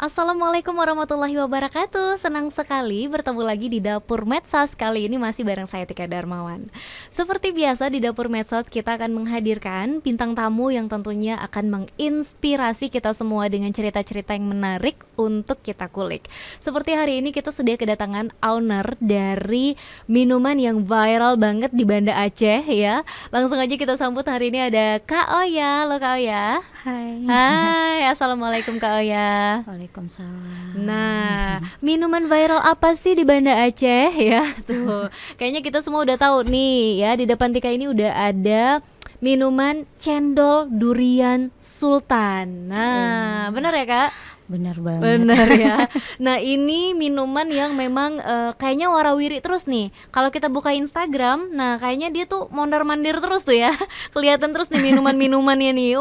Assalamualaikum warahmatullahi wabarakatuh. Senang sekali bertemu lagi di Dapur Medsos. Kali ini masih bareng saya Tika Darmawan. Seperti biasa di Dapur Medsos kita akan menghadirkan bintang tamu yang tentunya akan menginspirasi kita semua dengan cerita-cerita yang menarik untuk kita kulik. Seperti hari ini kita sudah kedatangan owner dari minuman yang viral banget di Banda Aceh ya. Langsung aja kita sambut hari ini ada Kak Oya. Halo Kak Oya. Hai. Hai, Assalamualaikum Kak Oya. Waalaikumsalam. Nah, minuman viral apa sih di Banda Aceh ya? Tuh, kayaknya kita semua udah tahu nih ya, di depan Tika ini udah ada minuman cendol durian sultan. Nah, bener ya Kak? Benar banget. Bener ya. Nah ini minuman yang memang kayaknya warawiri terus nih. Kalau kita buka Instagram, nah kayaknya dia tuh mondar-mandir terus tuh ya. Kelihatan terus nih minuman-minumannya nih.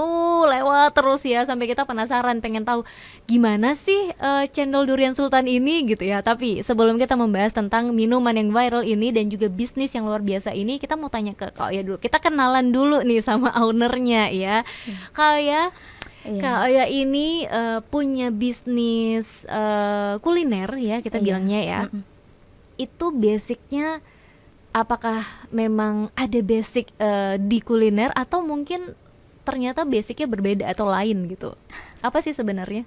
Lewat terus ya sampai kita penasaran pengen tahu gimana sih cendol durian sultan ini gitu ya. Tapi sebelum kita membahas tentang minuman yang viral ini dan juga bisnis yang luar biasa ini, kita mau tanya ke Kak Oya dulu. Kita kenalan dulu nih sama ownernya ya. Kak Oya, Iya. Kak Oya ini punya bisnis kuliner ya kita Iya. bilangnya ya. Itu basicnya apakah memang ada basic di kuliner atau mungkin ternyata basicnya berbeda atau lain gitu? Apa sih sebenarnya?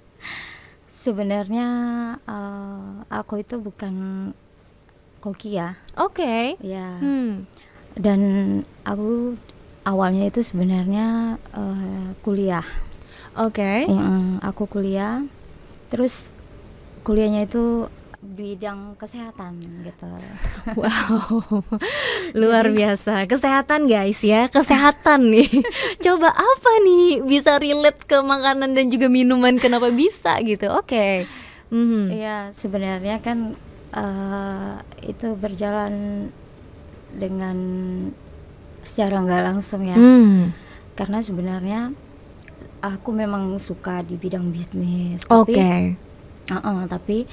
Sebenarnya aku itu bukan koki ya. Oke. Ya. Dan aku awalnya itu sebenarnya kuliah. Oke. Aku kuliah. Terus kuliahnya itu bidang kesehatan gitu. Wow, luar biasa. Kesehatan guys ya, kesehatan nih. Coba apa nih bisa relate ke makanan dan juga minuman, kenapa bisa gitu? Oke. Iya, sebenarnya kan itu berjalan dengan secara nggak langsung ya. Karena sebenarnya aku memang suka di bidang bisnis. Oke. Tapi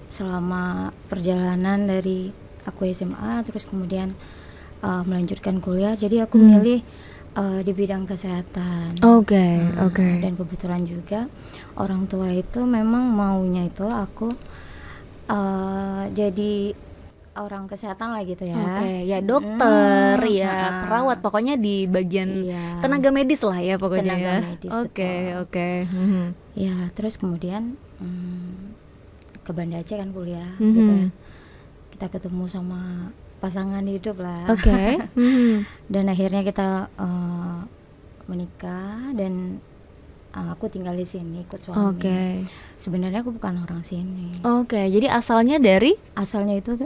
selama perjalanan dari aku SMA terus kemudian melanjutkan kuliah, jadi aku milih di bidang kesehatan. Oke. Dan kebetulan juga orang tua itu memang maunya itu aku jadi orang kesehatan lah gitu ya. Oke, ya dokter, ya perawat, pokoknya di bagian Iya. tenaga medis lah ya pokoknya Tenaga ya. medis, Oke. betul. Ya, terus kemudian ke Banda Aceh kan kuliah gitu ya. Kita ketemu sama pasangan hidup lah. Oke. Dan akhirnya kita menikah dan aku tinggal di sini ikut suami. Oke. Sebenarnya aku bukan orang sini. Oke, jadi asalnya dari Asalnya itu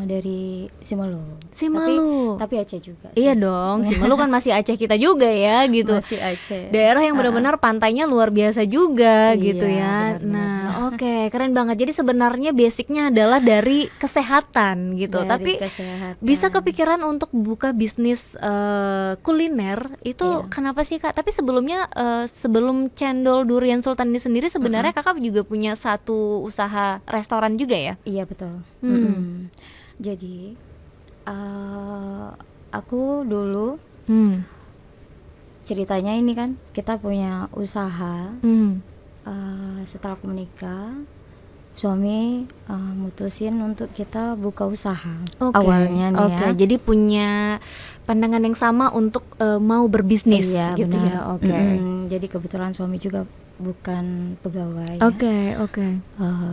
dari Simalu. Simalu. Tapi Aceh juga sih. Iya dong, Simalu kan masih Aceh kita juga ya gitu. Masih Aceh. Daerah yang benar-benar pantainya luar biasa juga Iya, gitu ya. benar-benar. Nah, oke, keren banget. Jadi sebenarnya basicnya adalah dari kesehatan gitu. Dari Tapi kesehatan. bisa kepikiran untuk buka bisnis kuliner itu Iya. kenapa sih Kak? Tapi sebelumnya sebelum cendol durian sultan ini sendiri sebenarnya Kakak juga punya satu usaha restoran juga ya? Iya betul. Jadi aku dulu ceritanya ini kan kita punya usaha. Setelah aku menikah, suami mutusin untuk kita buka usaha. Oke. Awalnya nih Oke, ya. jadi punya pandangan yang sama untuk mau berbisnis Iya, gitu benar. ya. Oke. Jadi kebetulan suami juga bukan pegawai. Oke.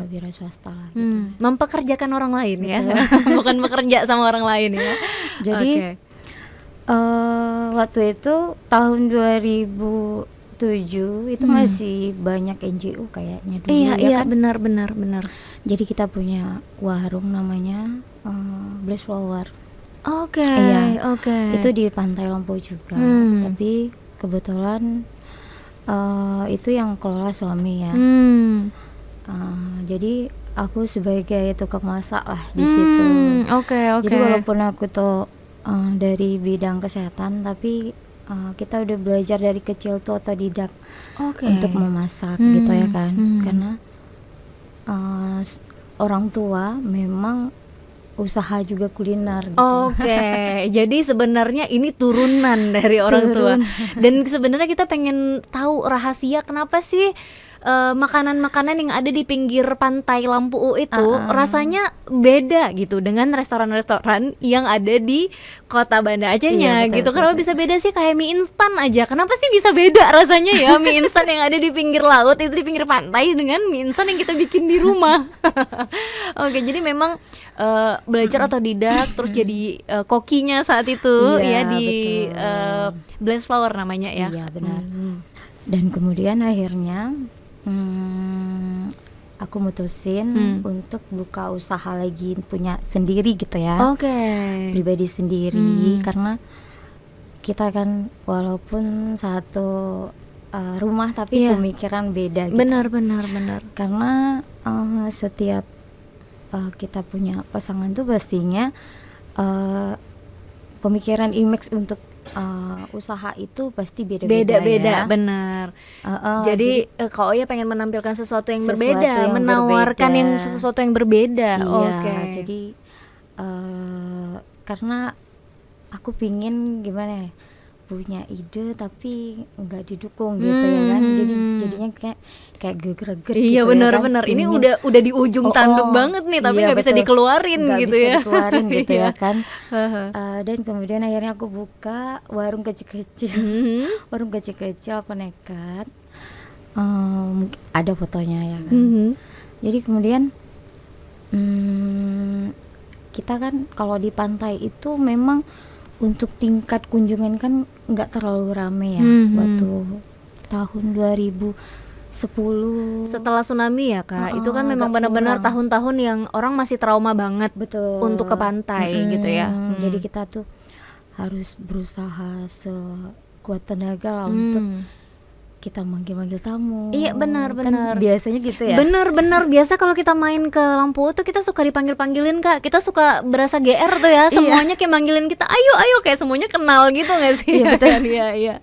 Wira swasta lah gitu. Mempekerjakan orang lain ya. Bukan bekerja sama orang lain ya. Jadi Oke. waktu itu tahun 2007 itu masih banyak NGO kayaknya dulu Iya, ya kan. benar. Jadi kita punya warung namanya Blaze Flower. Oke. Iya. Oke. Itu di Pantai Lompok juga. Tapi kebetulan itu yang kelola suami ya. Jadi aku sebagai tukang masak lah di situ. Oke. Jadi walaupun aku tuh dari bidang kesehatan, tapi kita udah belajar dari kecil tuh otodidak untuk memasak gitu ya kan. Karena orang tua memang usaha juga kuliner gitu. Oke, jadi sebenarnya ini turunan dari orang tua. Dan sebenarnya kita pengen tahu rahasia kenapa sih makanan-makanan yang ada di pinggir pantai Lampu U itu rasanya beda gitu dengan restoran-restoran yang ada di kota Banda Acehnya gitu. Kenapa bisa beda sih? Kayak mie instan aja, kenapa sih bisa beda rasanya ya mie instan yang ada di pinggir laut itu, di pinggir pantai, dengan mie instan yang kita bikin di rumah? Oke, jadi memang belajar otodidak terus jadi kokinya saat itu ya di Blaze Flower namanya ya. Iya benar. Dan kemudian akhirnya aku mutusin untuk buka usaha lagi, punya sendiri gitu ya. Pribadi sendiri, karena kita kan walaupun satu rumah tapi pemikiran beda gitu. Benar. Karena setiap kita punya pasangan tuh pastinya pemikiran image untuk usaha itu pasti beda-beda ya. Benar. Jadi Kak Oya pengen menampilkan sesuatu yang berbeda, menawarkan yang sesuatu yang berbeda. Iya, jadi karena aku pingin gimana ya, punya ide tapi nggak didukung gitu ya kan, jadinya kayak greget iya gitu. Benar. Ya kan? Ini udah di ujung tanduk banget nih, tapi nggak bisa dikeluarin gitu ya. Gitu ya kan. Dan kemudian akhirnya aku buka warung kecil-kecil. Warung kecil-kecil, aku nekat. Ada fotonya ya kan. Jadi kemudian kita kan kalau di pantai itu memang untuk tingkat kunjungan kan nggak terlalu rame ya. Waktu tahun 2010 setelah tsunami ya Kak, itu kan memang benar-benar tahun-tahun yang orang masih trauma banget untuk ke pantai gitu ya. Jadi kita tuh harus berusaha sekuat tenaga lah untuk kita manggil-manggil tamu. Iya benar. Kan biasanya gitu ya. Benar. Biasa kalau kita main ke Lampu tuh kita suka dipanggil-panggilin Kak. Kita suka berasa GR tuh ya. Semuanya kayak manggilin kita. Ayo kayak semuanya kenal gitu nggak sih? Iya betul. Iya.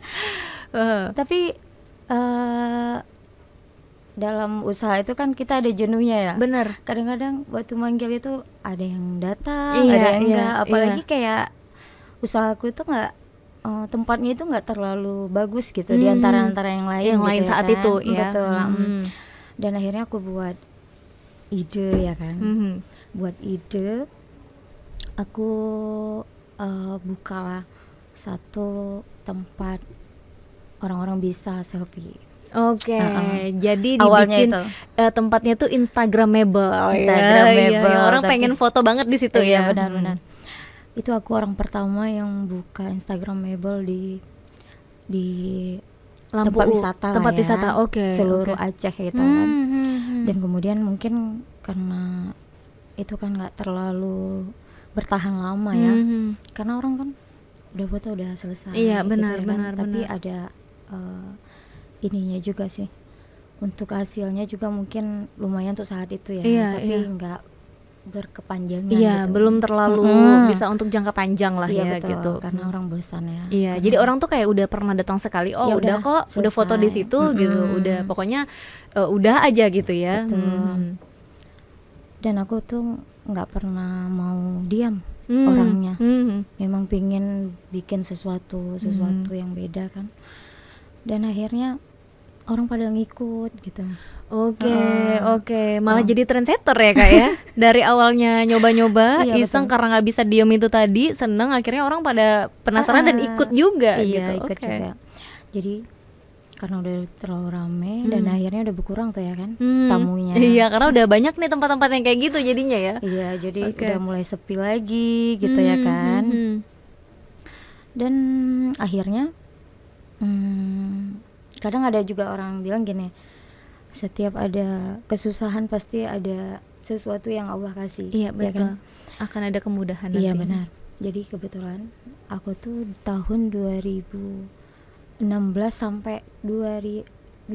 Tapi dalam usaha itu kan kita ada jenuhnya ya. Benar. Kadang-kadang waktu manggil itu ada yang datang, ada yang enggak. Apalagi kayak usahaku itu nggak tempatnya itu nggak terlalu bagus gitu di antara yang lain gitu saat kan. itu ya. Betul. Dan akhirnya aku buat ide ya kan. Buat ide, aku bukalah satu tempat orang-orang bisa selfie. Jadi awalnya dibikin itu tempatnya tuh Instagramable. Ya, orang pengen foto banget di situ ya. Benar. Itu aku orang pertama yang buka Instagramable di tempat wisata tempat lah ya. Wisata. Seluruh Aceh gitu kan. Dan kemudian mungkin karena itu kan nggak terlalu bertahan lama ya. Karena orang kan udah foto udah selesai. Iya benar. Tapi ada ininya juga sih, untuk hasilnya juga mungkin lumayan untuk saat itu ya. Tapi nggak berkepanjangan gitu. Belum terlalu bisa untuk jangka panjang lah ya betul, gitu. Karena orang bosan ya. Iya, jadi orang tuh kayak udah pernah datang sekali, udah kok, selesai. udah foto di situ gitu, udah pokoknya udah aja gitu ya. Dan aku tuh nggak pernah mau diam orangnya. Memang pingin bikin sesuatu yang beda kan. Dan akhirnya orang pada ngikut gitu. Oke. Malah jadi trendsetter ya Kak ya. Dari awalnya nyoba-nyoba, iseng karena nggak bisa diem itu tadi, seneng, akhirnya orang pada penasaran dan ikut juga gitu. Ikut juga. Jadi karena udah terlalu rame dan akhirnya udah berkurang tuh ya kan tamunya. Iya, karena udah banyak nih tempat-tempat yang kayak gitu jadinya ya. Iya, jadi udah mulai sepi lagi gitu ya kan. Dan akhirnya kadang ada juga orang bilang gini, setiap ada kesusahan pasti ada sesuatu yang Allah kasih. Iya betul. Ya kan? Akan ada kemudahan nanti. Iya benar. Jadi kebetulan aku tuh tahun 2016 sampai 2015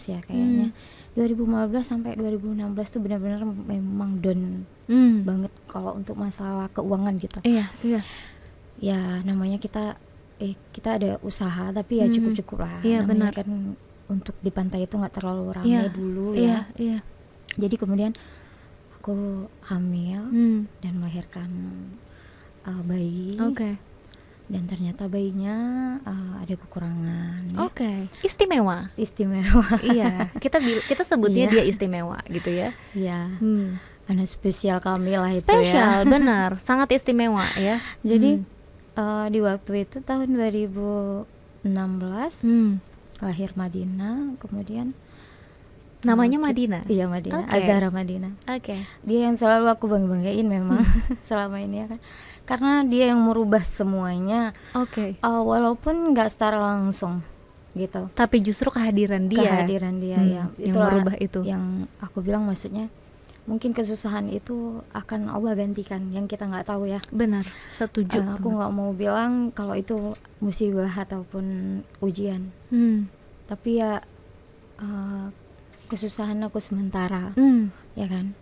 ya kayaknya. 2015 sampai 2016 tuh benar-benar memang down banget kalau untuk masalah keuangan gitu. Iya. Ya namanya kita ada usaha tapi ya cukup-cukup lah. Iya benar. Kan untuk di pantai itu nggak terlalu ramai dulu ya. Iya. Jadi kemudian aku hamil dan melahirkan bayi. Oke. Dan ternyata bayinya ada kekurangan. Oke. Istimewa. Istimewa. Iya, kita sebutnya Iya. dia istimewa gitu ya. Ya, anak spesial kami lah itu Spesial, ya. benar, sangat istimewa ya. Jadi di waktu itu tahun 2016 lahir Madinah, kemudian Namanya Madinah. Iya, Madinah, Oke. Azhara Madinah. Oke. Dia yang selalu aku banggain memang selama ini ya kan. Karena dia yang merubah semuanya, Oke. walaupun nggak secara langsung gitu. Tapi justru kehadiran dia Ya, yang itulah merubah itu. yang aku bilang, maksudnya mungkin kesusahan itu akan Allah gantikan, yang kita nggak tahu ya. Benar, setuju. Aku nggak mau bilang kalau itu musibah ataupun ujian, tapi ya kesusahan aku sementara, ya kan.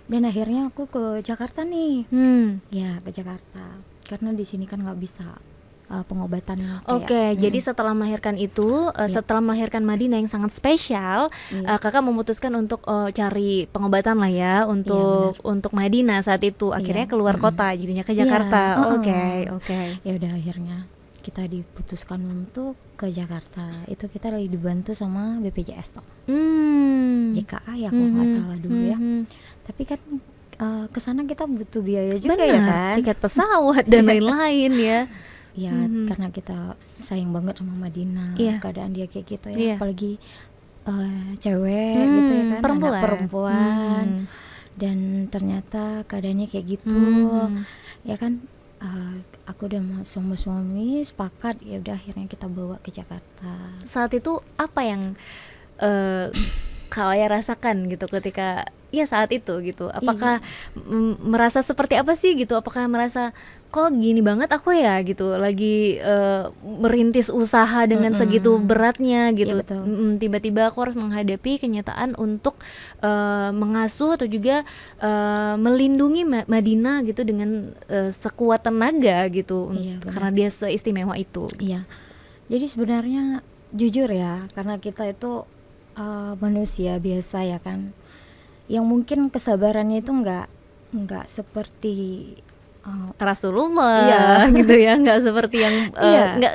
Dan akhirnya aku ke Jakarta nih, ya ke Jakarta, karena di sini kan nggak bisa pengobatan kayak, Oke, jadi setelah melahirkan itu, setelah melahirkan Madinah yang sangat spesial, kakak memutuskan untuk cari pengobatan lah ya untuk Madinah saat itu. Akhirnya keluar kota, jadinya ke Jakarta. Oke. Ya udah, akhirnya kita diputuskan untuk ke Jakarta. Itu kita lagi dibantu sama BPJS toh. JKA ya kalau nggak salah dulu ya. Tapi kan kesana kita butuh biaya juga. Benar, ya kan. tiket pesawat dan lain-lain ya. Ya, karena kita sayang banget sama Madinah, keadaan dia kayak gitu ya, apalagi cewek gitu ya kan, anak perempuan, dan ternyata keadaannya kayak gitu, ya kan. Aku udah sama suami sepakat, ya udah akhirnya kita bawa ke Jakarta. Saat itu apa yang Kak Waya rasakan gitu ketika saat itu gitu? Apakah merasa seperti apa sih gitu? Apakah merasa kok gini banget aku ya gitu, lagi merintis usaha dengan segitu beratnya gitu, tiba-tiba aku harus menghadapi kenyataan untuk mengasuh atau juga melindungi Madinah gitu dengan sekuat tenaga gitu, karena dia seistimewa itu. Iya, jadi sebenarnya jujur ya, karena kita itu manusia biasa ya kan, yang mungkin kesabarannya itu nggak seperti Rasulullah gitu ya, nggak seperti yang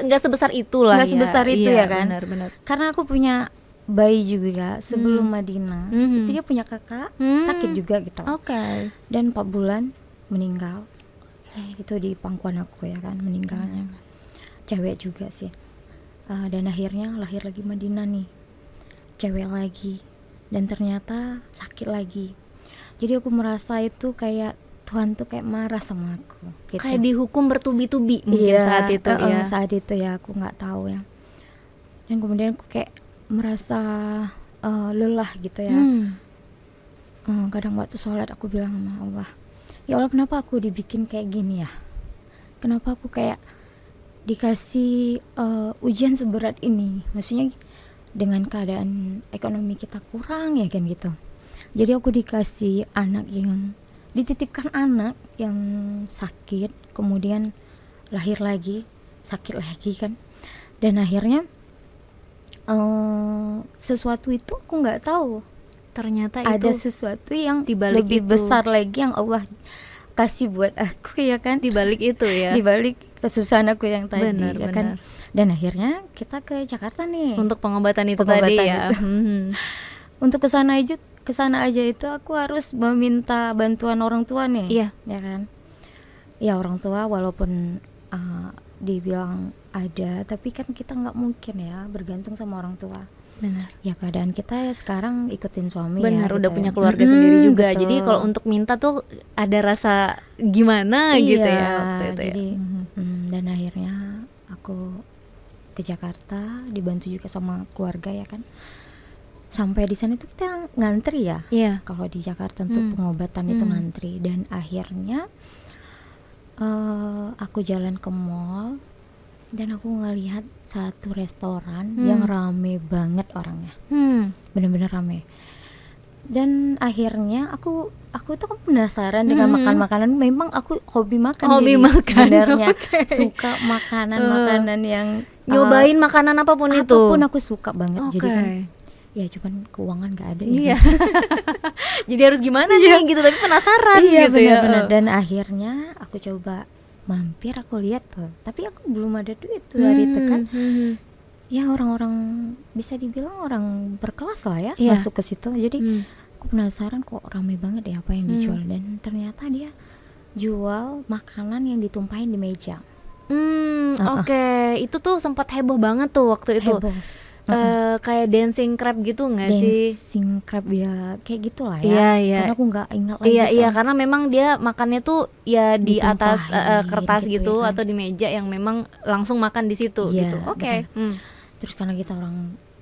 nggak sebesar itulah, nggak sebesar itu ya kan. Benar. Karena aku punya bayi juga sebelum Madinah, itu dia punya kakak sakit juga gitu. Dan 4 bulan meninggal. Itu di pangkuan aku ya kan, meninggalnya. Cewek juga sih. Dan akhirnya lahir lagi Madinah nih, cewek lagi, dan ternyata sakit lagi. Jadi aku merasa itu kayak Tuhan tuh kayak marah sama aku gitu. Kayak dihukum bertubi-tubi mungkin saat itu ya. Saat itu ya, aku nggak tahu ya. Dan kemudian aku kayak merasa lelah gitu ya. Kadang waktu sholat aku bilang sama Allah, ya Allah, kenapa aku dibikin kayak gini ya? Kenapa aku kayak dikasih ujian seberat ini? Maksudnya dengan keadaan ekonomi kita kurang ya kan gitu. Jadi aku dikasih dititipkan anak yang sakit, kemudian lahir lagi, sakit lagi kan. Dan akhirnya sesuatu itu aku nggak tahu, ternyata ada sesuatu yang lebih besar lagi yang Allah kasih buat aku ya kan, dibalik itu ya, dibalik kesusahan aku yang tadi. Benar. Kan. Dan akhirnya kita ke Jakarta nih untuk pengobatan itu tadi ya. Untuk kesana aja itu aku harus meminta bantuan orang tua nih, ya kan. Ya orang tua walaupun dibilang ada, tapi kan kita nggak mungkin ya bergantung sama orang tua. Benar. Ya keadaan kita ya sekarang ikutin suami. Benar, ya, udah gitu punya ya. keluarga sendiri juga. Betul. Jadi kalau untuk minta tuh ada rasa gimana gitu ya waktu itu. Jadi dan akhirnya aku ke Jakarta dibantu juga sama keluarga ya kan. Sampai di sana itu kita ngantri ya. Kalau di Jakarta untuk pengobatan itu ngantri, dan akhirnya aku jalan ke mall dan aku ngelihat satu restoran yang rame banget orangnya, bener-bener rame. Dan akhirnya aku tuh kan penasaran dengan makan makanan. Memang aku hobi makan sebenarnya. Suka makanan yang nyobain makanan apapun itu. Apapun aku suka banget. Jadi kan ya cuman keuangan nggak ada Iya. ya. Jadi harus gimana nih gitu, tapi penasaran Iya gitu ya. benar-benar. Dan akhirnya aku coba mampir, aku lihat tuh, tapi aku belum ada duit tuh hari itu kan. Ya orang-orang bisa dibilang orang berkelas lah ya, Iya. masuk ke situ. Jadi aku penasaran kok rame banget ya apa yang dijual, dan ternyata dia jual makanan yang ditumpahin di meja. Oke. Itu tuh sempat heboh banget tuh waktu itu. Heboh. Kayak dancing crab gitu nggak sih? Dancing crab ya kayak gitulah ya. Iya, iya. Karena aku nggak ingat lagi. Iya iya, soal- karena memang dia makannya tuh ya di atas Ditumpahin kertas gitu gitu, ya kan. atau di meja yang memang langsung makan di situ Iya, gitu. Oke. Terus karena kita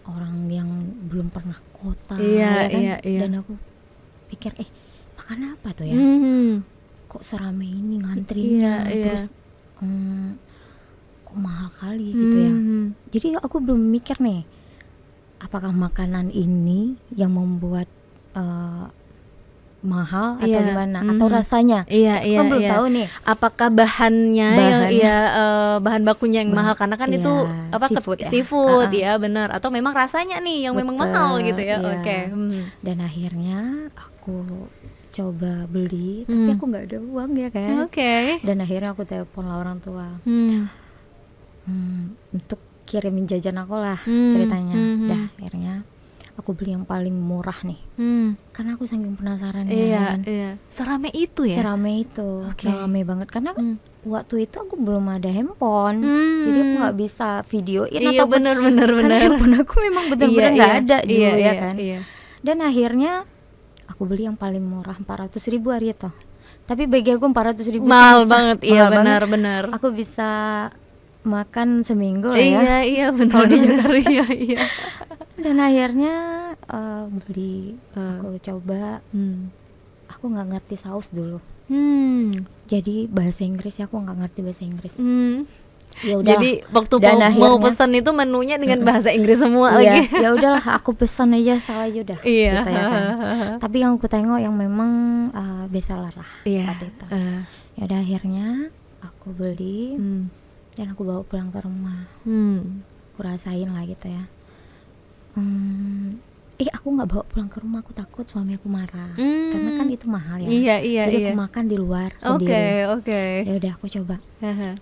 orang yang belum pernah kota Iya, ya kan, iya, iya. dan aku pikir makanan apa tuh ya, kok serame ini ngantrinya, Iya, iya. terus kok mahal kali gitu ya. Jadi aku belum mikir nih, apakah makanan ini yang membuat mahal atau Iya, gimana, atau rasanya. Iya, Aku iya, kan belum iya. tahu nih. Apakah bahannya bahan bakunya yang mahal karena kan Iya, itu seafood ya. seafood ya, benar, atau memang rasanya nih yang memang Betul, mahal gitu ya. iya. Oke. Dan akhirnya aku coba beli, tapi aku nggak ada uang ya kan. Oke. Dan akhirnya aku telepon lah orang tua untuk kirimin jajan aku lah ceritanya. Dah akhirnya aku beli yang paling murah nih, karena aku saking penasaran Iya, kan. iya. Serame itu ya. Serame itu, Oke. rame banget karena waktu itu aku belum ada handphone, jadi aku nggak bisa videoin Iya, ataupun benar. karena handphone aku memang benar-benar Iya, nggak iya. ada dulu Iya, ya iya, kan. iya. Dan akhirnya aku beli yang paling murah 400.000 hari itu. Tapi bagi aku 400.000 Mahal banget, iya, benar. Aku bisa makan seminggu lah ya. Iya, iya, benar. Iya, iya. Dan akhirnya beli, aku coba. Aku nggak ngerti saus dulu. Jadi bahasa Inggris ya, aku nggak ngerti bahasa Inggris. Ya udahlah. Jadi waktu Dan mau akhirnya- pesan itu menunya dengan bahasa Inggris semua Iya, lagi. ya udahlah aku pesan aja, salah aja udah. Iya. Gitu ya kan. Tapi yang aku tengok yang memang bestseller lah Iya. waktu itu. Ya udah akhirnya aku beli dan aku bawa pulang ke rumah. Aku rasain lah gitu ya. Aku nggak bawa pulang ke rumah, aku takut suami aku marah. Karena kan itu mahal ya. Iya, iya, Jadi iya. aku makan di luar Oke, sendiri. oke. Ya udah aku coba.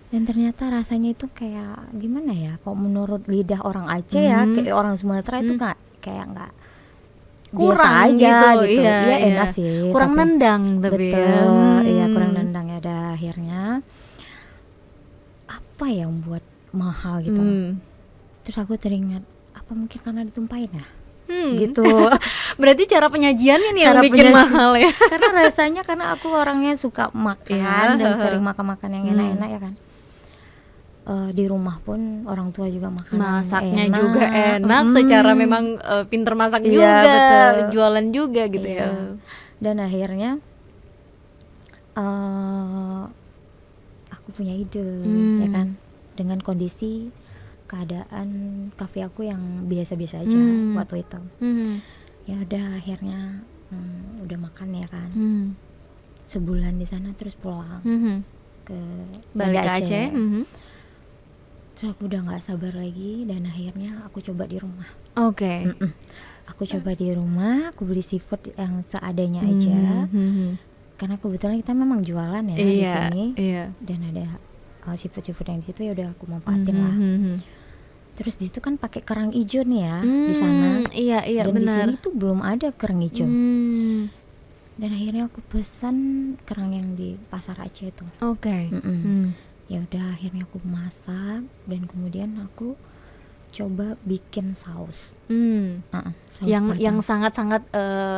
Dan ternyata rasanya itu kayak gimana ya? Kok menurut lidah orang Aceh ya, kayak orang Sumatera itu kayak nggak Kurang biasa aja gitu, gitu. iya, Iya, iya. enak sih. Kurang tapi- nendang tapi ya. Betul, iya kurang nendang ya. Ada akhirnya apa yang buat mahal gitu. Terus aku teringat, apa mungkin karena ditumpahin ya? Gitu. Berarti cara penyajiannya nih yang Cara bikin penyaji- mahal ya. Karena rasanya, karena aku orangnya suka makan Iya. dan sering makan-makan yang enak-enak ya kan. Di rumah pun orang tua juga makanan Masaknya enak. juga enak, secara memang pinter masak Iya, juga, betul. jualan juga gitu Iya. ya. Dan akhirnya aku punya ide ya kan, dengan kondisi keadaan kafe aku yang biasa-biasa aja waktu itu. Ya udah akhirnya udah makan ya kan, sebulan di sana terus pulang ke Balik ke Aceh. Terus aku udah nggak sabar lagi dan akhirnya aku coba di rumah. Oke. Aku coba di rumah, aku beli seafood yang seadanya aja. Karena kebetulan kita memang jualan ya di Iya, sini. iya. Dan ada seafood yang di situ, ya udah aku manfaatin lah. Terus di situ kan pakai kerang hijau nih ya di sana. Iya, iya, Dan di benar. sini tuh belum ada kerang hijau. Dan akhirnya aku pesan kerang yang di pasar Aceh itu. Oke. Ya udah akhirnya aku masak dan kemudian aku coba bikin saus. Saus Yang padang. sangat-sangat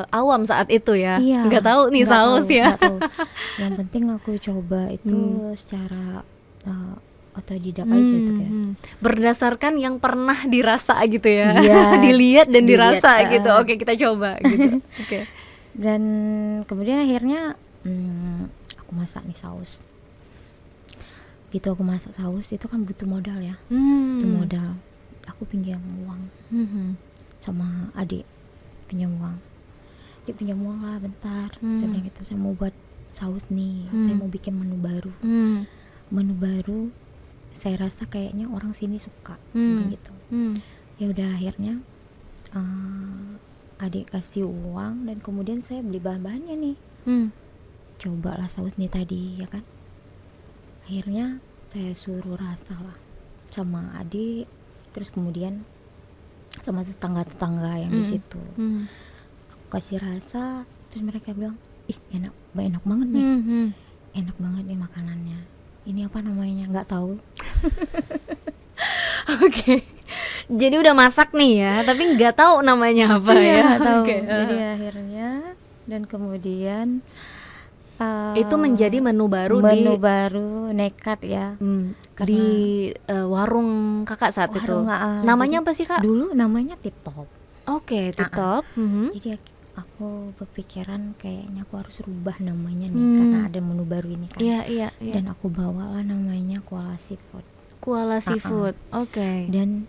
awam saat itu ya. Iya, Nggak tahu nih nggak saus tahu, ya. nggak tahu. Yang penting aku coba itu secara otodidak aja itu kayak. Berdasarkan yang pernah dirasa gitu ya. Iya, Dilihat dan dilihat, dirasa gitu. Oke, kita coba gitu. Oke. Dan kemudian akhirnya aku masak nih saus. Gitu aku masak saus itu kan butuh modal ya. Butuh modal. Aku pinjam uang sama adik, pinjam uang. Dia pinjam uang lah bentar. Saya bilang gitu, saya mau buat saus nih, saya mau bikin menu baru. Menu baru, saya rasa kayaknya orang sini suka, gitu. Ya udah akhirnya adik kasih uang dan kemudian saya beli bahan-bahannya nih. Cobalah saus nih tadi ya kan. Akhirnya saya suruh rasa lah sama adik, terus kemudian sama tetangga-tetangga yang di situ. Aku kasih rasa, terus mereka bilang, ih enak banget nih, enak banget nih makanannya. Ini apa namanya? Nggak tahu. Oke. Jadi udah masak nih ya, tapi nggak tahu namanya apa Iya, ya. nggak tahu. Oke. Jadi akhirnya dan kemudian Itu menjadi menu baru baru nekat ya. di warung kakak saat itu. Warung, Namanya jadi apa sih kak? Dulu namanya Tip Top. Oke, Tip Top. Jadi aku berpikiran kayaknya aku harus rubah namanya nih karena ada menu baru ini kan. Iya. Dan aku bawalah namanya Koala Seafood. Koala Seafood. Oke. Dan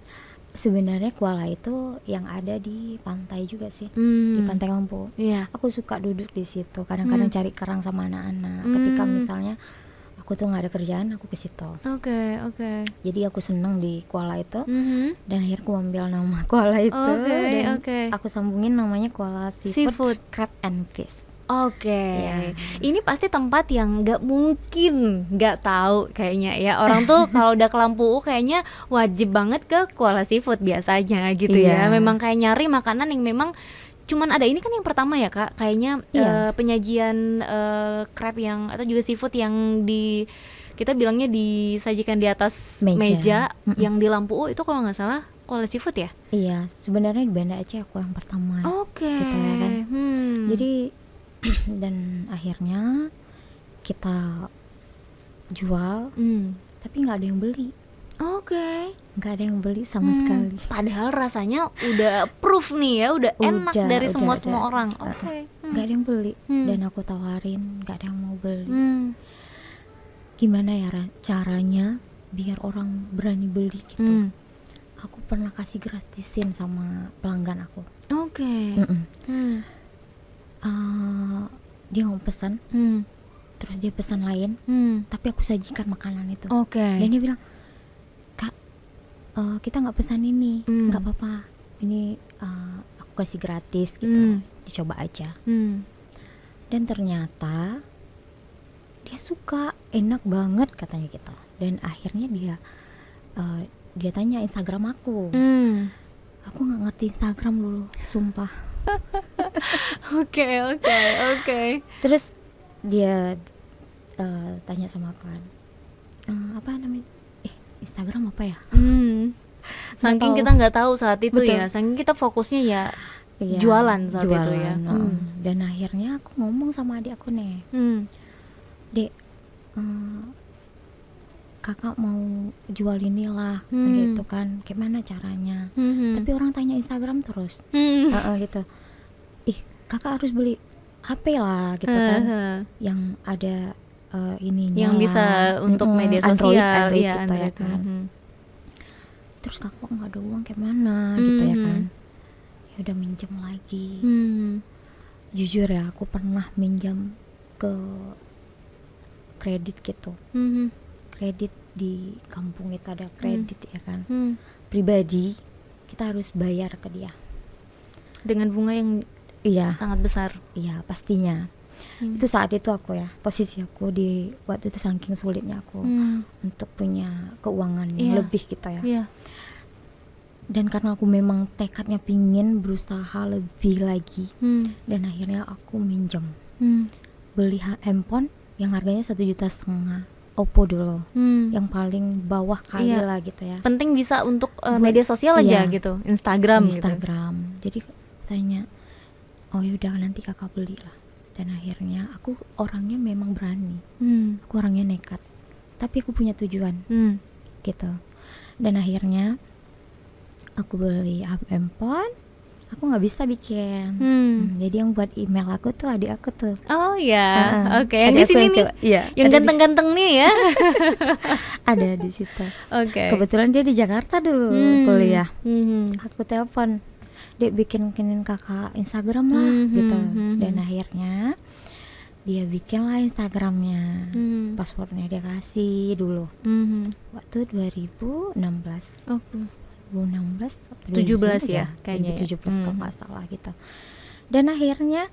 sebenarnya koala itu yang ada di pantai juga sih, di Pantai Lampu. Iya. Aku suka duduk di situ, kadang-kadang cari kerang sama anak-anak. Ketika misalnya aku tuh nggak ada kerjaan, aku ke situ. Oke. Jadi aku seneng di koala itu, dan akhirnya aku ambil nama koala itu dan aku sambungin namanya Koala Seafood Crab and Fish. Oke. Ya. Ini pasti tempat yang nggak mungkin nggak tahu kayaknya ya. Orang tuh kalau udah ke Lampu kayaknya wajib banget ke Koala Seafood biasanya gitu ya. Memang kayak nyari makanan yang memang cuman ada. Ini kan yang pertama ya kak, kayaknya penyajian crab yang atau juga seafood yang kita bilangnya disajikan di atas meja yang di Lampu itu kalau nggak salah Koala Seafood ya. Iya, sebenarnya di Banda Aceh aku yang pertama. Oke. Gitu ya kan. Jadi dan akhirnya kita jual, tapi nggak ada yang beli. Oke. Nggak ada yang beli sama sekali. Padahal rasanya udah proof nih ya, udah enak dari semua orang. Oke. Nggak ada yang beli. Dan aku tawarin, nggak ada yang mau beli. Gimana ya caranya biar orang berani beli gitu? Aku pernah kasih gratisin sama pelanggan aku. Oke. Dia mau pesan, terus dia pesan lain, tapi aku sajikan makanan itu. Oke. Dan dia bilang, kak, kita nggak pesan ini, nggak apa-apa, ini aku kasih gratis gitu, dicoba aja. Dan ternyata dia suka, enak banget katanya gitu. Dan akhirnya dia tanya Instagram aku. Aku nggak ngerti Instagram dulu, sumpah. Oke. Terus dia tanya sama aku kan, apa namanya? Instagram apa ya? Saking kita nggak tahu saat itu. Betul. Ya, saking kita fokusnya ya jualan saat itu ya. Dan akhirnya aku ngomong sama adik aku nih, Dek, kakak mau jual inilah, gitu kan, gimana caranya? Tapi orang tanya Instagram terus, gitu. Ih, kakak harus beli HP lah, gitu kan, yang ada ininya, yang bisa untuk media sosial, Android ya, gitu ya kan. Terus kakak nggak ada uang gimana, gitu ya kan? Ya udah minjem lagi. Jujur ya, aku pernah minjam ke kredit gitu. Kredit di kampung itu ada kredit ya kan, pribadi, kita harus bayar ke dia dengan bunga yang sangat besar. Iya, pastinya. Itu saat itu aku ya, posisi aku di waktu itu saking sulitnya aku untuk punya keuangan yang lebih gitu ya. Dan karena aku memang tekadnya pingin berusaha lebih lagi, dan akhirnya aku minjem, beli handphone yang harganya 1,5 juta, Oppo dulu, yang paling bawah kali lah gitu ya. Penting bisa untuk media sosial aja gitu, Instagram. Gitu. Jadi tanya, oh yaudah nanti kakak beli lah. Dan akhirnya aku orangnya memang berani, aku orangnya nekat, tapi aku punya tujuan, gitu. Dan akhirnya aku beli handphone. Aku nggak bisa bikin, jadi yang buat email aku tuh adik aku tuh. Oh ya, oke. Yang di sini nih, yang ganteng-ganteng nih ya. Ada di situ. Oke. Kebetulan dia di Jakarta dulu kuliah. Aku telepon, Dek bikinin kakak Instagram lah, gitu. Dan akhirnya dia bikin lah Instagramnya, passwordnya dia kasih dulu. Waktu 2016. 2016 atau 17 ya, 2019 kayaknya ya. 2017 kalau nggak salah gitu. Dan akhirnya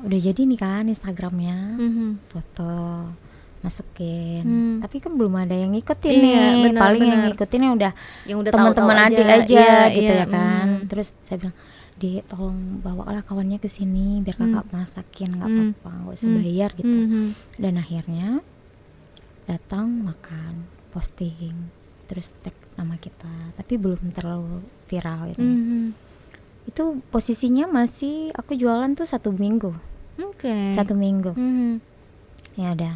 udah jadi nih kan Instagramnya, foto masukin, tapi kan belum ada yang ngikutin Iya, nih. benar, Paling yang benar. ngikutinnya udah Yang udah teman-teman tahu-tahu adik aja Iya, gitu iya, ya kan. Terus saya bilang, Dek tolong bawalah kawannya ke sini biar kakak masakin, nggak apa-apa, nggak usah bayar gitu. Dan akhirnya datang, makan, posting, terus tag nama kita, tapi belum terlalu viral ini. Itu posisinya masih aku jualan tuh 1 minggu. Oke. 1 minggu. Mhm. Ya udah,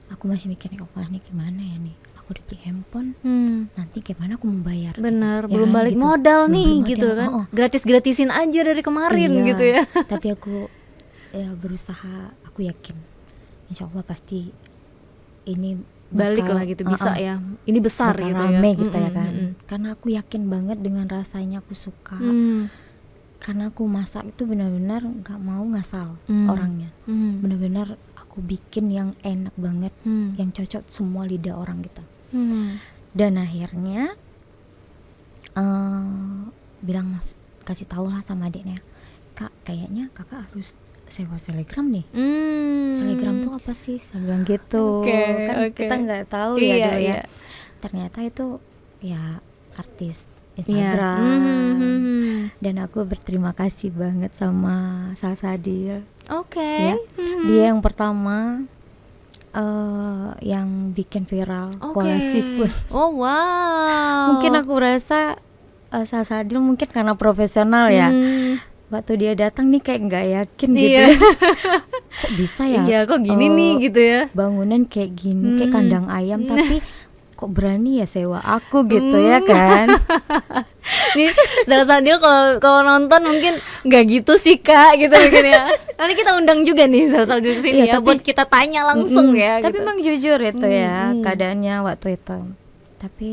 aku masih mikir, wah ini gimana ya nih, aku udah beli handphone, nanti gimana aku membayar. Benar, Ya belum kan, balik gitu. modal Belum nih balik gitu modal. kan. Oh, oh. Gratis-gratisin aja dari kemarin Iya, gitu ya. tapi aku ya berusaha, aku yakin insya Allah pasti ini Balik bakal, lah gitu bisa ya. Ini besar bakal gitu rame ya. gitu ya kan. Karena aku yakin banget dengan rasanya, aku suka. Karena aku masak itu benar-benar nggak mau ngasal orangnya. Benar-benar aku bikin yang enak banget, yang cocok semua lidah orang gitu. Dan akhirnya bilang, kasih tahu lah sama adiknya, Kak kayaknya kakak harus sewa Selebgram nih. Selebgram tuh apa sih? Saya bilang gitu. Oke, Kan oke. kita nggak tahu Iya, ya dulu ya. iya. Ternyata itu ya artis Iya. Instagram. Dan aku berterima kasih banget sama Salsadil. Oke. Ya. Dia yang pertama yang bikin viral pola seafood. Oh wow. Mungkin aku rasa Salsadil mungkin karena profesional ya. Waktu dia datang nih kayak nggak yakin gitu. Iya. Kok bisa ya? Iya, kok gini nih gitu ya. Bangunan kayak gini, kayak kandang ayam, tapi kok berani ya sewa aku gitu ya kan. Nih Salsadil kalau nonton mungkin nggak gitu sih Kak gitu mungkin ya. Nanti kita undang juga nih Salsadil ke sini Iya, ya tapi- buat kita tanya langsung ya Tapi gitu. memang jujur itu ya keadaannya waktu itu. Tapi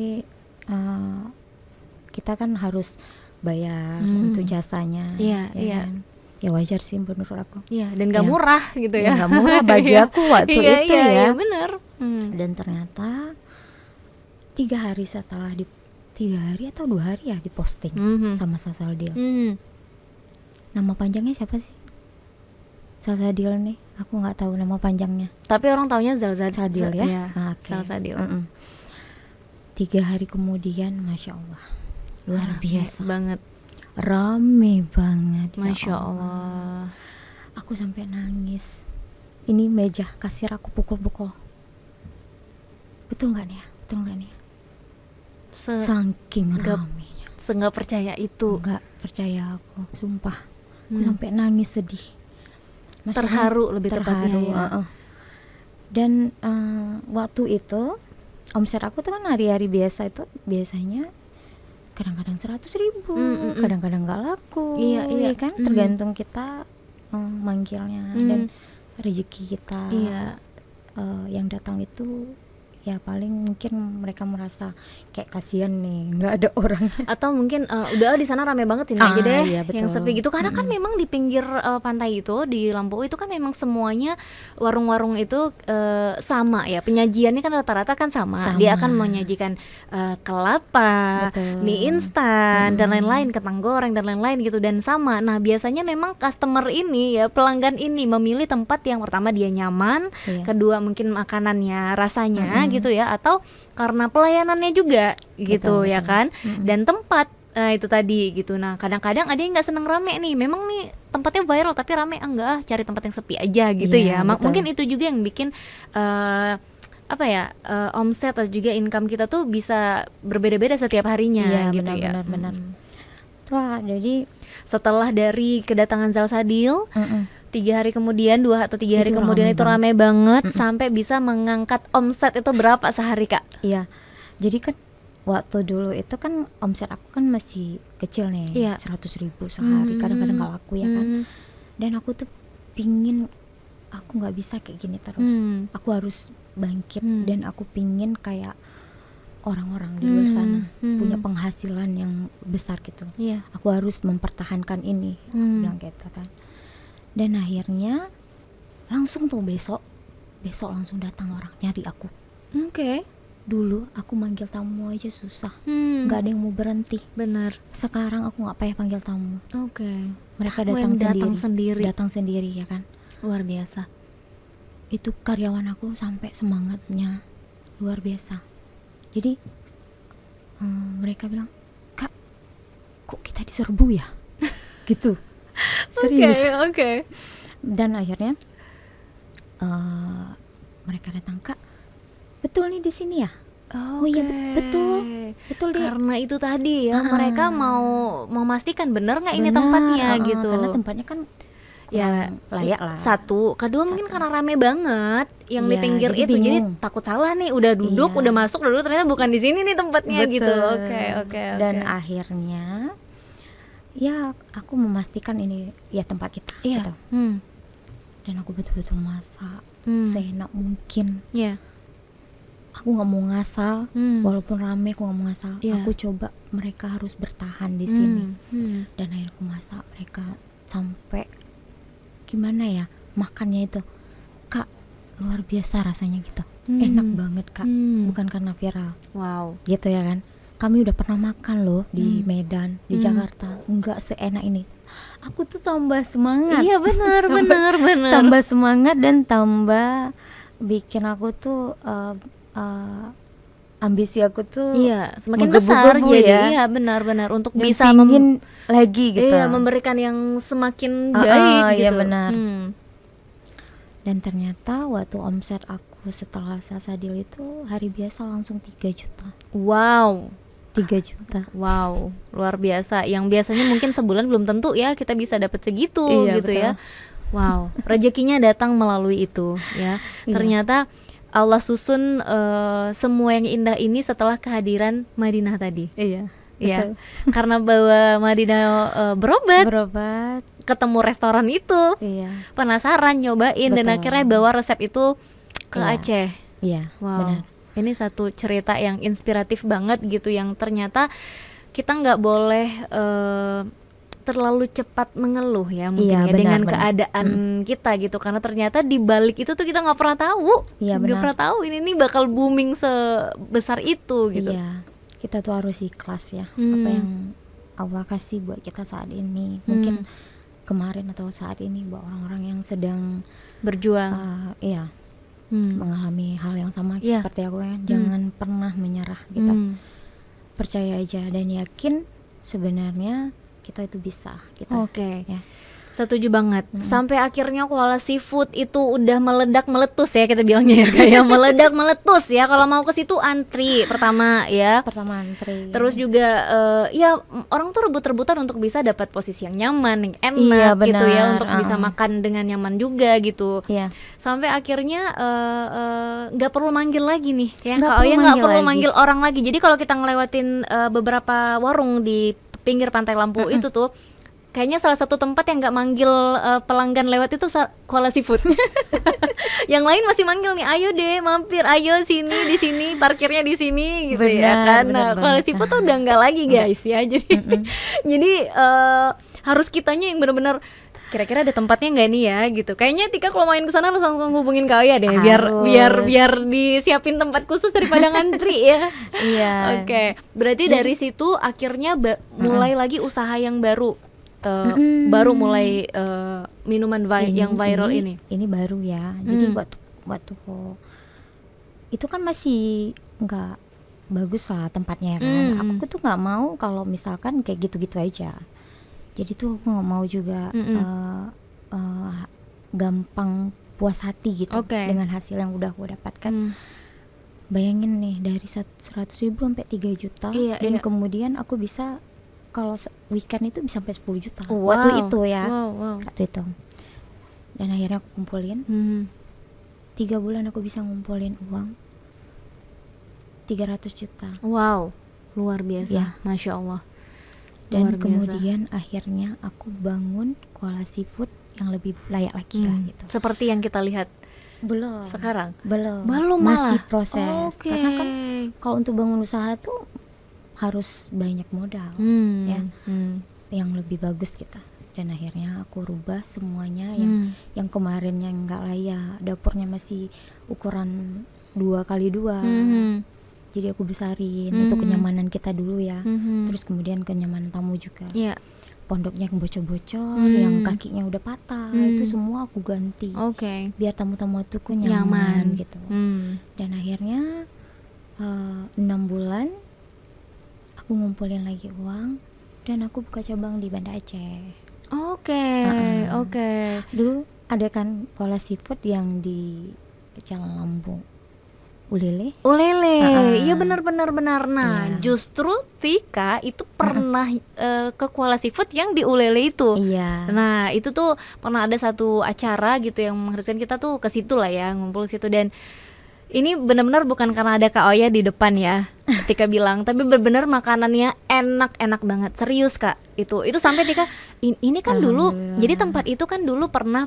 kita kan harus bayar untuk jasanya. Iya, ya iya. kan? Ya wajar sih menurut aku. Iya, dan nggak Ya. murah gitu Ya ya. nggak murah bagi aku waktu Iya, itu iya, ya. iya benar. Dan ternyata 3 hari setelah 3 hari atau 2 hari ya diposting sama Salsadil. Nama panjangnya siapa sih? Salsadil nih, aku nggak tahu nama panjangnya. Tapi orang taunya Salsadil ya. Iya, Ah, oke. Salsadil. 3 hari kemudian, masya Allah, luar biasa, banget. rame banget. Ya Masya Allah. Aku sampai nangis. Ini meja kasir aku pukul-pukul. Betul nggak nih ya? Betul nggak nih ya? Saking nggak- ramenya. Nggak percaya itu. Nggak percaya aku, sumpah. Aku sampai nangis sedih. Maksudnya Terharu lebih tepatnya terharu, ya. Dan waktu itu omset aku tuh kan hari-hari biasa itu biasanya kadang-kadang 100.000, kadang-kadang nggak laku. Iya, iya. Ya kan, tergantung kita manggilnya dan rezeki kita. Iya. Yang datang itu ya paling mungkin mereka merasa kayak kasihan nih nggak ada orang. Atau mungkin udah di sana rame banget ini aja deh Iya, yang betul. sepi gitu karena kan memang di pinggir pantai itu di Lampau itu kan memang semuanya warung-warung itu sama ya, penyajiannya kan rata-rata kan sama. Dia akan menyajikan kelapa, Betul. mie instan dan lain-lain, kentang goreng dan lain-lain gitu dan sama. Nah biasanya memang customer ini ya, pelanggan ini memilih tempat yang pertama dia nyaman, Iya. kedua mungkin makanannya rasanya gitu ya, atau karena pelayanannya juga gitu Betul, ya betul. kan, dan tempat itu tadi gitu. Nah kadang-kadang ada yang nggak seneng rame nih, memang nih tempatnya viral tapi rame, enggak cari tempat yang sepi aja gitu Iya, ya. betul. Mungkin itu juga yang bikin apa ya, omset atau juga income kita tuh bisa berbeda-beda setiap harinya Iya, gitu ya. benar-benar. Wah, jadi Setelah dari kedatangan Salsadil 3 hari kemudian, 2 atau 3 hari Itu kemudian rame itu rame banget sampai bisa mengangkat omset itu berapa sehari Kak? iya. Jadi kan waktu dulu itu kan omset aku kan masih kecil nih, Iya. 100.000 sehari, kadang-kadang nggak laku ya kan. Dan aku tuh pingin, aku nggak bisa kayak gini terus. Aku harus bangkit dan aku pingin kayak orang-orang di luar sana punya penghasilan yang besar gitu. Iya. Aku harus mempertahankan ini, bilang gitu kan. Dan akhirnya langsung tuh besok langsung datang orang nyari aku. Oke. Dulu aku manggil tamu aja susah, Hmm, nggak ada yang mau berhenti. benar. Sekarang aku nggak payah panggil tamu, Oke. mereka Tamu datang yang datang sendiri, sendiri. datang sendiri ya kan. Luar biasa. Itu karyawan aku sampai semangatnya luar biasa. Jadi mereka bilang, "Kak, kok kita diserbu ya?" Gitu, serius. Oke. Dan akhirnya mereka datang, "Kak, betul nih di sini ya?" "Oh iya, betul deh." Karena itu tadi ya, mereka mau memastikan bener nggak ini Benar, tempatnya gitu. karena tempatnya kan Ya, kurang layak lah. satu, kedua mungkin karena rame banget yang di Iya, pinggir jadi itu, jadi bingung. takut salah nih, udah duduk, Iya. udah masuk ternyata bukan di sini nih tempatnya gitu. Betul. Oke. Dan akhirnya ya aku memastikan ini ya tempat kita Iya. gitu. Dan aku betul-betul masak seenak mungkin. Iya. Aku nggak mau ngasal, walaupun rame aku nggak mau ngasal. Iya. Aku coba mereka harus bertahan di sini. Dan akhirnya aku masak mereka sampai gimana ya, makannya itu, "Kak, luar biasa rasanya gitu, enak banget Kak, bukan karena viral." Wow. Gitu ya kan. Kami udah pernah makan loh di Medan, di Jakarta, nggak seenak ini. Aku tuh tambah semangat. Iya benar. Tambah semangat dan tambah bikin aku tuh ambisi aku tuh Iya, semakin menggebu-gebu besar jadi ya. iya benar untuk Dan bisa pingin lagi gitu. iya, memberikan yang semakin baik iya gitu. benar. Dan ternyata waktu omset aku setelah Salsadil itu hari biasa langsung 3 juta. Wow. 3 juta. Wow, luar biasa. Yang biasanya mungkin sebulan belum tentu ya kita bisa dapat segitu Iya, gitu betul. ya. Wow, rezekinya datang melalui itu ya. Iya. Ternyata Allah susun semua yang indah ini setelah kehadiran Madinah tadi. Iya. Ya, Betul. karena bahwa Madinah berobat, Berobat. ketemu restoran itu, Iya. penasaran nyobain dan Betul. akhirnya bawa resep itu ke Iya. Aceh. Iya, Wow, benar. ini satu cerita yang inspiratif banget gitu, yang ternyata kita nggak boleh terlalu cepat mengeluh ya mungkin Iya, ya dengan benar. keadaan kita gitu, karena ternyata di balik itu tuh kita nggak pernah tahu, Iya, nggak benar. pernah tahu ini nih bakal booming sebesar itu gitu. Iya. Kita tuh harus ikhlas ya. Apa yang Allah kasih buat kita saat ini. Mungkin kemarin atau saat ini buat orang-orang yang sedang Berjuang. iya, mengalami hal yang sama Iya. seperti aku ya. Jangan pernah menyerah gitu. Percaya aja dan yakin sebenarnya kita itu bisa. Oke. Ya. Setuju banget. Sampai akhirnya Kuala Seafood itu udah meledak meletus ya kita bilangnya ya, kayak meledak meletus ya. Kalau mau ke situ antri pertama ya. Pertama antri. Terus juga ya orang tuh rebut-rebutan untuk bisa dapat posisi yang nyaman, yang enak Iya, gitu ya, benar. untuk bisa makan dengan nyaman juga gitu. Iya. Sampai akhirnya nggak perlu manggil lagi nih ya. Nggak Kalau perlu ya nggak manggil perlu lagi. manggil orang lagi. Jadi kalau kita ngelewatin beberapa warung di pinggir Pantai Lampu itu tuh, kayaknya salah satu tempat yang nggak manggil pelanggan lewat itu Kuala Seafood. Yang lain masih manggil nih, ayo deh mampir, ayo sini, di sini, parkirnya di sini gitu ya Benar, kan. benar Nah, Kuala banget. Seafood tuh udah nggak lagi guys ya. Jadi harus kitanya yang benar-benar kira-kira ada tempatnya nggak nih ya gitu. Kayaknya Tika kalau main ke sana harus langsung hubungin Kak Oya deh, biar disiapin tempat khusus daripada ngantri ya. Iya. Oke, berarti dari situ akhirnya mulai lagi usaha yang baru. Baru mulai minuman yang viral ini. Ini baru ya. Jadi waktu itu kan masih nggak bagus lah tempatnya kan. Aku tuh nggak mau kalau misalkan kayak gitu-gitu aja. Jadi tuh aku nggak mau juga gampang puas hati gitu dengan hasil yang udah aku dapatkan. Bayangin nih dari 100.000 sampai 3 juta dan kemudian aku bisa kalau weekend itu bisa sampai 10 juta waktu itu ya. Waktu itu. Dan akhirnya aku kumpulin 3 bulan aku bisa ngumpulin uang 300 juta. Wow, luar biasa ya. Masya Allah. Dan kemudian akhirnya aku bangun Kuala Seafood yang lebih layak lagi lah gitu. Seperti yang kita lihat belum sekarang. Belum malah. Masih proses. Karena kan kalau untuk bangun usaha tuh harus banyak modal ya. Yang lebih bagus kita. Dan akhirnya aku rubah semuanya yang kemarin yang nggak layak, dapurnya masih ukuran 2x2. jadi aku besarin untuk kenyamanan kita dulu ya. Terus kemudian kenyamanan tamu juga. Iya. Pondoknya yang bocor-bocor, yang kakinya udah patah, itu semua aku ganti. Oke. Biar tamu-tamu tuh nyaman gitu. Dan akhirnya 6 bulan aku ngumpulin lagi uang dan aku buka cabang di Banda Aceh. Oke. Dulu ada kan Kuala Seafood yang di Jalan Lambung, Ulele. Iya benar. Nah, Iya. justru Tika itu pernah ke Kuala Seafood yang di Ulele itu. Iya. Nah, itu tuh pernah ada satu acara gitu yang mengharuskan kita tuh ke situ lah ya, ngumpul ke situ. Dan ini benar-benar bukan karena ada Kak Oya di depan ya, Tika bilang, tapi benar-benar makanannya enak banget, serius Kak. Itu sampai Tika ini kan dulu, Alhamdulillah. jadi tempat itu kan dulu pernah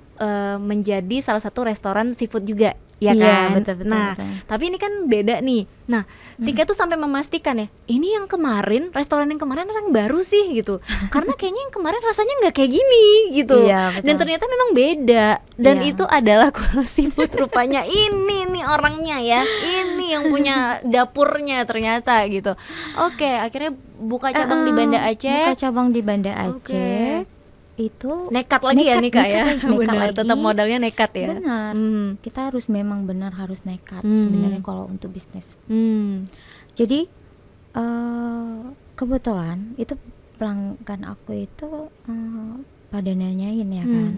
menjadi salah satu restoran seafood juga, ya Iya, kan? betul. Nah, tapi ini kan beda nih. Nah, Tika tuh sampai memastikan ya, ini yang kemarin, restoran yang kemarin yang baru sih gitu. Karena kayaknya yang kemarin rasanya nggak kayak gini gitu. Iya, betul. Dan ternyata memang beda. Dan Iya. itu adalah Kuala Seafood rupanya. Ini nih orangnya ya. Ini yang punya dapurnya ternyata gitu. Oke, akhirnya buka cabang di Banda Buka Aceh. cabang di Banda Oke. Aceh. Itu Nekat lagi ya nih Kak ya. nekat Benar, lagi. tetap modalnya nekat ya. Benar. Kita harus harus nekat sebenarnya kalau untuk bisnis. Jadi kebetulan itu pelanggan aku itu pada nanyain ya kan.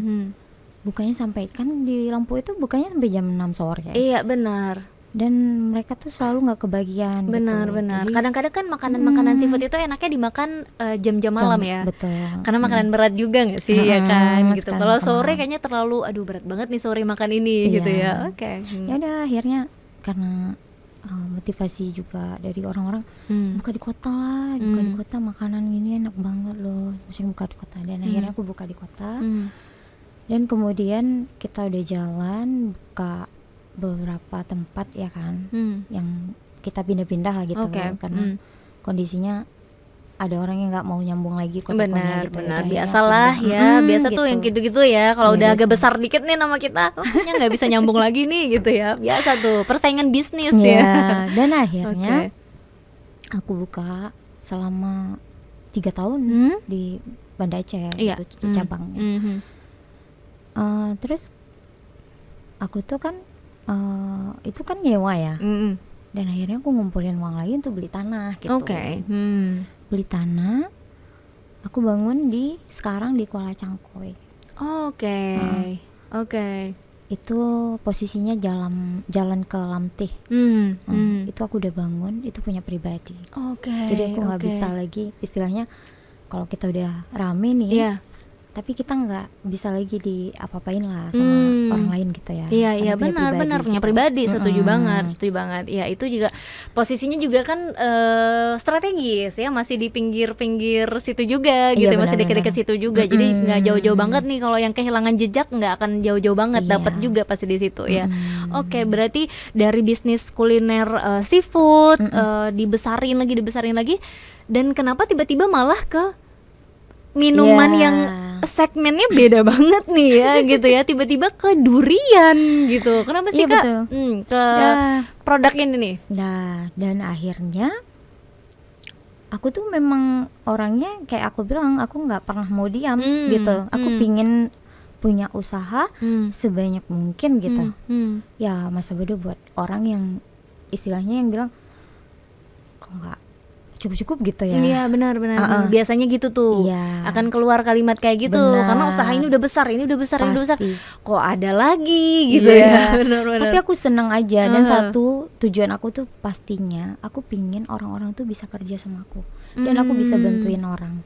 Bukanya sampai kan di Lampung itu bukanya sampai jam 6 sore. Iya benar. Dan mereka tuh selalu nggak kebagian. Benar. Jadi, Kadang-kadang kan makanan-makanan seafood itu enaknya dimakan jam-jam malam ya. Betul. Karena makanan berat juga nggak sih ya kan gitu. sekali Kalau makan sore malam. kayaknya terlalu berat banget nih sore makan ini Iya. gitu ya. Oke. Ya udah akhirnya karena motivasi juga dari orang-orang, buka di kota lah, buka di kota, makanan ini enak banget loh, mesti buka di kota. Dan akhirnya aku buka di kota. Dan kemudian kita udah jalan buka beberapa tempat ya kan, yang kita pindah-pindah lah gitu. Oke. Karena kondisinya ada orang yang nggak mau nyambung lagi kotak-kotaknya Benar, gitu. benar. Akhirnya Biasalah pindah. ya, biasa tuh gitu. yang gitu-gitu ya. Kalau Iya, udah agak biasa. besar dikit nih nama kita, kayaknya nggak bisa nyambung lagi nih gitu ya. Biasa tuh persaingan bisnis Iya, ya. dan akhirnya Oke. aku buka selama 3 tahun di Banda Aceh Iya. itu cabangnya. Terus aku tuh kan itu kan nyewa ya, dan akhirnya aku ngumpulin uang lagi untuk beli tanah gitu. Oke. Beli tanah, aku bangun sekarang di Kuala Cangkoy. Oke. Itu posisinya jalan ke Lamtih. Itu aku udah bangun, itu punya pribadi. Oke. Jadi aku nggak bisa lagi, istilahnya kalau kita udah rame nih, Iya. tapi kita nggak bisa lagi di-apa-apain lah sama orang lain gitu ya. Iya Karena benar punya gitu. pribadi, setuju banget. Ya itu juga posisinya juga kan strategis ya, masih di pinggir-pinggir situ juga gitu, Iya, masih benar-benar. dekat-dekat situ juga. Jadi nggak jauh-jauh banget nih, kalau yang kehilangan jejak nggak akan jauh-jauh banget, Iya. dapat juga pasti di situ ya. Oke, berarti dari bisnis kuliner seafood dibesarin lagi, dan kenapa tiba-tiba malah ke minuman Iya. yang segmennya beda banget nih ya gitu ya, tiba-tiba ke durian gitu. Kenapa sih Iya, Kak? betul. Ke Ya. produk ini nih. Nah, dan akhirnya aku tuh memang orangnya kayak aku bilang, aku nggak pernah mau diam gitu. Aku pingin punya usaha sebanyak mungkin gitu. Ya masa bodoh buat orang yang istilahnya yang bilang kok nggak cukup-cukup gitu ya. Iya benar. Biasanya gitu tuh. Iya. Akan keluar kalimat kayak gitu. Benar. Karena usaha ini udah besar, ini udah besar. Pasti. Kok ada lagi gitu Iya. ya. Benar. Tapi aku seneng aja, dan satu tujuan aku tuh pastinya aku pingin orang-orang tuh bisa kerja sama aku, dan aku bisa bantuin orang.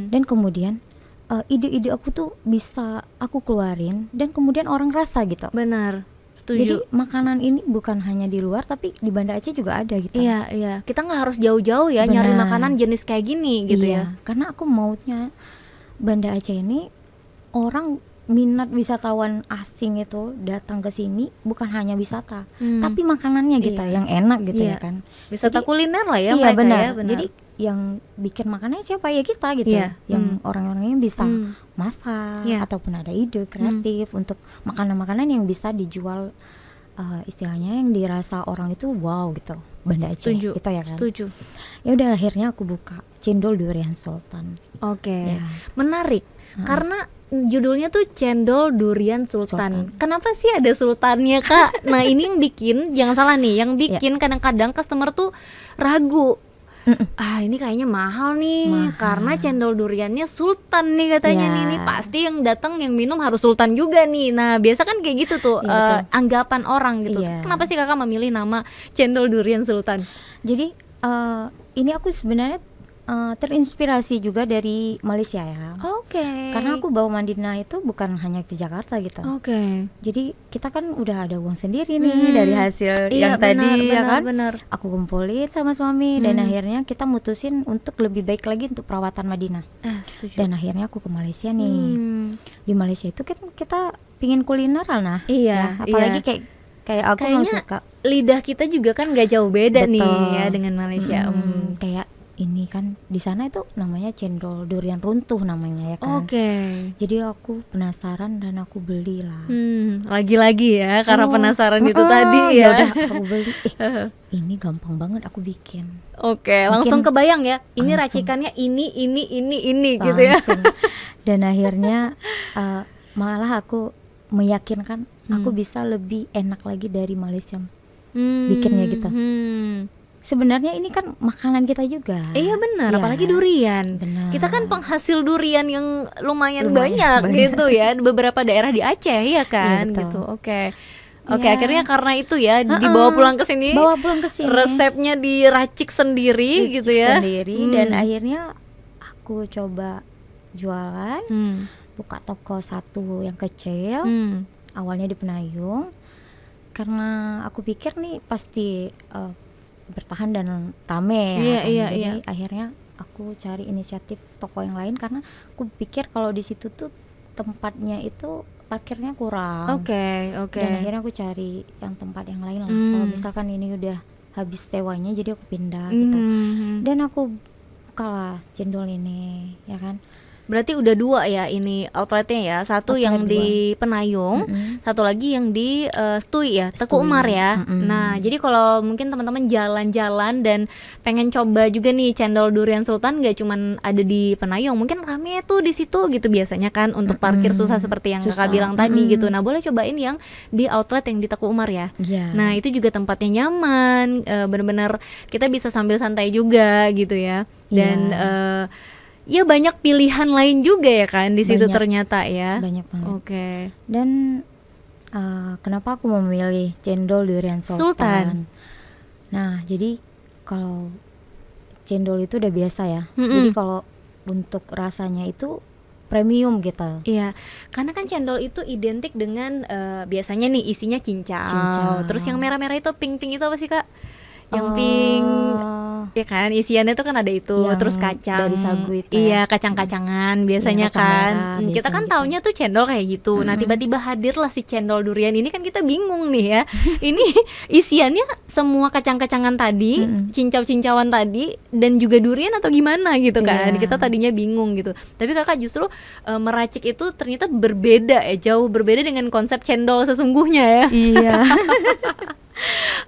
Dan kemudian ide-ide aku tuh bisa aku keluarin, dan kemudian orang rasa gitu. Benar. Jadi Setuju. makanan ini bukan hanya di luar, tapi di Banda Aceh juga ada gitu. Iya. Kita nggak harus jauh-jauh ya nyari Benar. makanan jenis kayak gini gitu ya. Karena aku maunya Banda Aceh ini orang minat wisatawan asing itu datang ke sini bukan hanya wisata, tapi makanannya gitu Iya. yang enak gitu Iya. ya kan. Wisata Jadi, kuliner lah ya iya, mereka benar. ya. Benar. Jadi yang bikin makanannya siapa ya kita gitu. Iya. Yang orang-orang yang bisa masak Iya. ataupun ada ide kreatif untuk makanan-makanan yang bisa dijual, istilahnya yang dirasa orang itu wow gitu, Banda Aceh Setuju. gitu ya kan. Setuju. Ya udah akhirnya aku buka Cendol Durian Sultan. Oke. Ya. Menarik. Karena judulnya tuh Cendol Durian Sultan. Sultan. Kenapa sih ada sultannya, Kak? Nah, ini yang bikin, jangan salah nih, yang bikin kadang-kadang customer tuh ragu. Ini kayaknya mahal nih, Mahal. karena cendol duriannya sultan nih katanya Ya. nih. Ini pasti yang datang yang minum harus sultan juga nih. Nah, biasa kan kayak gitu tuh Iya, betul. anggapan orang gitu. Iya. Kenapa sih Kakak memilih nama cendol durian sultan? Jadi ini aku sebenarnya terinspirasi juga dari Malaysia ya. Oke. Karena aku bawa Madinah itu bukan hanya ke Jakarta gitu. Oke. Jadi kita kan udah ada uang sendiri nih dari hasil Iya, yang tadi ya kan. benar. Aku kumpulin sama suami dan akhirnya kita mutusin untuk lebih baik lagi untuk perawatan Madinah. Setuju. Dan akhirnya aku ke Malaysia nih. Hmm. Di Malaysia itu kan kita pingin kulineran nah. Iya, Ya, apalagi iya. kayak aku memang Kayaknya suka. lidah kita juga kan gak jauh beda nih Betul. ya dengan Malaysia. Kayak ini kan di sana itu namanya cendol durian runtuh namanya ya kan. Oke. Jadi aku penasaran dan aku belilah. Lagi-lagi ya karena Oh, penasaran itu tadi ya. Udah aku beli. Ini gampang banget aku bikin. Oke, langsung Mungkin kebayang ya. Ini langsung. racikannya ini gitu ya. Langsung. Dan akhirnya malah aku meyakinkan aku bisa lebih enak lagi dari Malaysia. Bikinnya gitu. Sebenarnya ini kan makanan kita juga. Iya benar, Ya, apalagi durian. benar. Kita kan penghasil durian yang lumayan, Lumayan banyak banyak. gitu ya. Di beberapa daerah di Aceh ya kan Iya, betul. gitu. Oke, Ya. akhirnya karena itu ya dibawa pulang ke sini. Bawa pulang ke sini. Resepnya diracik sendiri gitu ya. Sendiri dan akhirnya aku coba jualan, buka toko satu yang kecil. Awalnya di Penayung. Karena aku pikir nih pasti bertahan dan rame ya. Iya, Jadi iya. akhirnya aku cari inisiatif toko yang lain karena aku pikir kalau di situ tuh tempatnya itu parkirnya kurang. Oke. Dan akhirnya aku cari yang tempat yang lain lah. Kalau misalkan ini udah habis sewanya jadi aku pindah gitu. Dan aku bukalah cendol ini ya kan. Berarti udah 2 ya ini outletnya ya. Satu Outlet yang 2. di Penayung, satu lagi yang di Stui ya, Teku Stui. Umar ya. Nah, jadi kalau mungkin teman-teman jalan-jalan dan pengen coba juga nih cendol durian sultan, gak cuman ada di Penayung, mungkin rame tuh di situ gitu biasanya kan untuk parkir susah seperti yang Kakak Susah. bilang tadi gitu. Nah, boleh cobain yang di outlet yang di Teku Umar ya. Iya. Nah, itu juga tempatnya nyaman, bener-bener kita bisa sambil santai juga gitu ya. Dan ya banyak pilihan lain juga ya kan di situ Banyak. ternyata ya. Banyak banget. Oke. Dan kenapa aku memilih cendol durian Sultan. sultan? Nah, jadi kalau cendol itu udah biasa ya. Jadi kalau untuk rasanya itu premium gitu. Iya, karena kan cendol itu identik dengan biasanya nih isinya cincau. Terus yang merah-merah itu pink-pink itu apa sih Kak? Yang pink ya kan isiannya tuh kan ada itu, Yang terus kacang dari sagu itu iya ya. kacang-kacangan biasanya Iya, kacang kan. merah Kita biasanya kan gitu. taunya tuh cendol kayak gitu. Nah tiba-tiba hadirlah si cendol durian ini kan kita bingung nih ya. Ini isiannya semua kacang-kacangan tadi, cincau-cincauan tadi dan juga durian atau gimana gitu kan. Iya. Kita tadinya bingung gitu. Tapi Kakak justru meracik itu ternyata berbeda ya, jauh berbeda dengan konsep cendol sesungguhnya ya. Iya.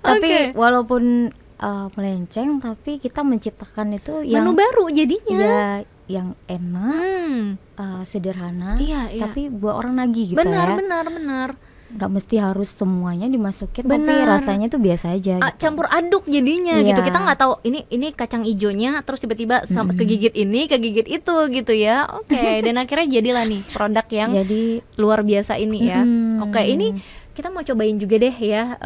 Tapi Oke. walaupun melenceng, tapi kita menciptakan itu yang Menu baru jadinya. ya yang enak, sederhana, Iya, iya. tapi buat orang nagih gitu Benar, ya. benar. Nggak mesti harus semuanya dimasukin, tapi Benar. rasanya tuh biasa aja. Gitu. Campur aduk jadinya Iya. gitu. Kita nggak tahu ini kacang ijonya terus tiba-tiba kegigit ini, kegigit itu gitu ya. Oke, dan akhirnya jadilah nih produk yang Jadi luar biasa ini ya. Oke, ini kita mau cobain juga deh ya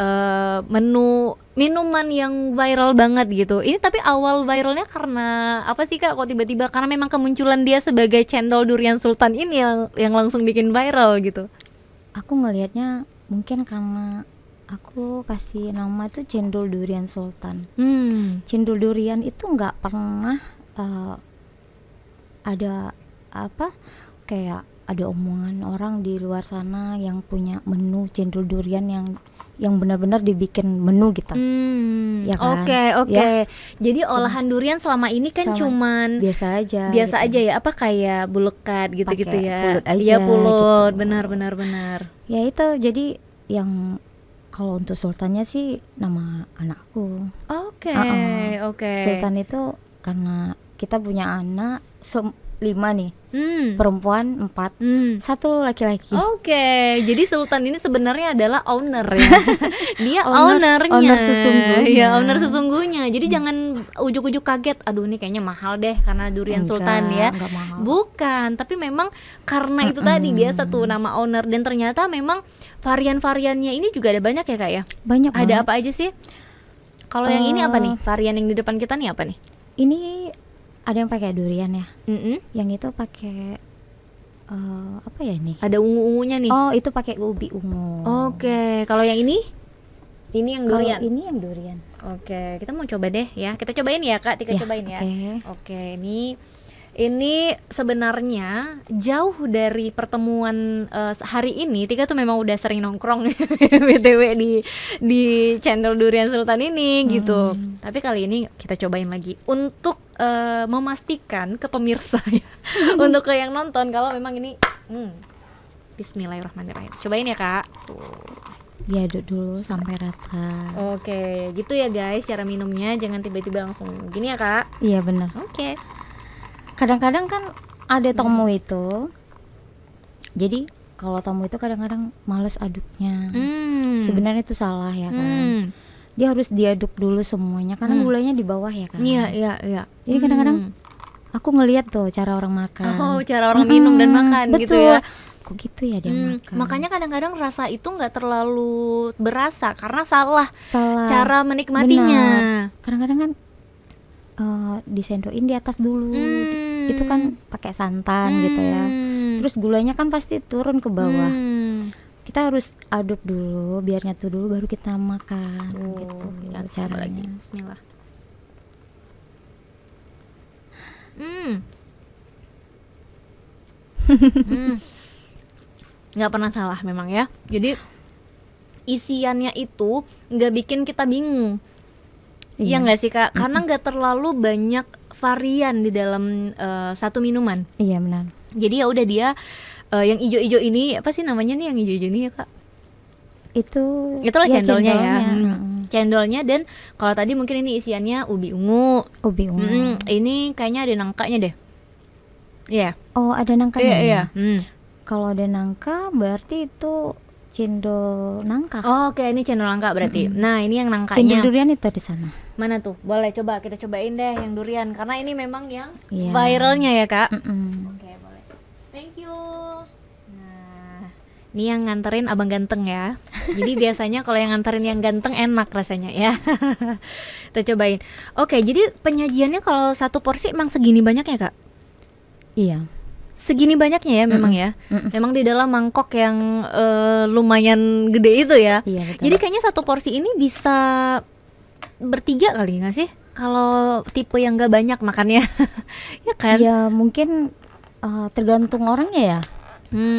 menu minuman yang viral banget gitu. Ini tapi awal viralnya karena apa sih Kak? Kok tiba-tiba karena memang kemunculan dia sebagai cendol durian sultan ini yang langsung bikin viral gitu. aku ngelihatnya mungkin karena aku kasih nama tuh cendol durian sultan. Cendol durian itu nggak pernah ada apa kayak ada omongan orang di luar sana yang punya menu cendol durian yang benar-benar dibikin menu gitu. Ya kan? Oke. Ya. Jadi olahan durian selama ini kan Sama cuman biasa aja aja ya, apa kayak bulekat gitu-gitu Pakai ya. pulut aja Iya pulut, gitu. benar. Ya itu jadi yang Kalau untuk sultannya sih nama anakku. Oke, oke. Sultan itu karena kita punya anak 5 nih, Hmm. perempuan 4, Hmm. 1 laki-laki. Oke, jadi Sultan ini sebenarnya adalah owner ya. Dia Owner- ownernya. owner sesungguhnya. Ya, owner sesungguhnya. Jadi jangan ujuk-ujuk kaget, aduh ini kayaknya mahal deh karena durian Sultan ya. Enggak mahal. Bukan, tapi memang karena itu tadi dia satu nama owner dan ternyata memang varian-variannya ini juga ada banyak ya Kak ya. Banyak Ada banget. apa aja sih? Kalau yang ini apa nih? Varian yang di depan kita nih apa nih? Ini ada yang pakai durian ya. Mm-mm. Yang itu pakai apa ya ini? Ada ungu-ungunya nih. Oh, itu pakai ubi ungu. Oke, kalau yang ini? Ini yang Kalau durian. ini yang durian. Oke, kita mau coba deh ya. Kita cobain ya Kak, Tika Ya, cobain ya. oke. Oke, ini sebenarnya jauh dari pertemuan hari ini. Tika tuh memang udah sering nongkrong BTW di channel Durian Sultan ini gitu. Tapi kali ini kita cobain lagi untuk memastikan ke pemirsa ya, untuk ke yang nonton kalau memang ini Bismillahirrahmanirrahim. Cobain ya Kak. Tuh. Diaduk dulu sampai rata. Oke, gitu ya guys cara minumnya. Jangan tiba-tiba langsung gini ya Kak. Iya benar. Oke. Kadang-kadang kan ada tamu itu. Jadi kalau tamu itu kadang-kadang males aduknya. Sebenarnya itu salah ya kan. Dia harus diaduk dulu semuanya karena gulanya di bawah ya kan. Iya, iya, iya. Jadi kadang-kadang aku ngeliat tuh cara orang makan. Oh, cara orang minum dan makan betul. gitu ya. Kok gitu ya dia makan. Makanya kadang-kadang rasa itu nggak terlalu berasa karena salah cara Benar. menikmatinya. Kadang-kadang kan disendokin di atas dulu. Itu kan pakai santan gitu ya. Terus gulanya kan pasti turun ke bawah. Kita harus aduk dulu biar nyatu dulu baru kita makan gitu Ya, coba caranya. lagi. Bismillah. Nggak pernah salah memang ya. Jadi isiannya itu nggak bikin kita bingung. Iya nggak sih Kak? Karena nggak terlalu banyak varian di dalam satu minuman. Iya benar. Jadi ya udah dia yang ijo-ijo ini apa sih namanya nih yang ijo-ijo ini ya Kak? Itulah ya, cendolnya ya. cendolnya. Cendolnya dan kalau tadi mungkin ini isiannya ubi ungu. Ubi ungu. Ini kayaknya ada nangkanya deh. Iya. Oh, ada nangkanya. Iya. Ya? Kalau ada nangka berarti itu cendol nangka. Oh, oke, ini cendol nangka berarti. Nah, ini yang Cendol nangkanya. durian itu di sana. Mana tuh? Boleh coba kita cobain deh yang durian karena ini memang yang Iya. viralnya ya, Kak. Mm-mm. Oke, boleh. Thank you. Nah, ini yang nganterin abang ganteng ya. Jadi biasanya kalau yang nganterin yang ganteng enak rasanya ya. Kita cobain. Oke, jadi penyajiannya kalau satu porsi emang segini banyak ya, Kak? Iya. Segini banyaknya ya memang ya. Memang di dalam mangkok yang lumayan gede itu ya. Iya, betul. Jadi kayaknya satu porsi ini bisa bertiga kali nggak sih? Kalau tipe yang nggak banyak makannya, ya kan? Ya mungkin tergantung orangnya ya.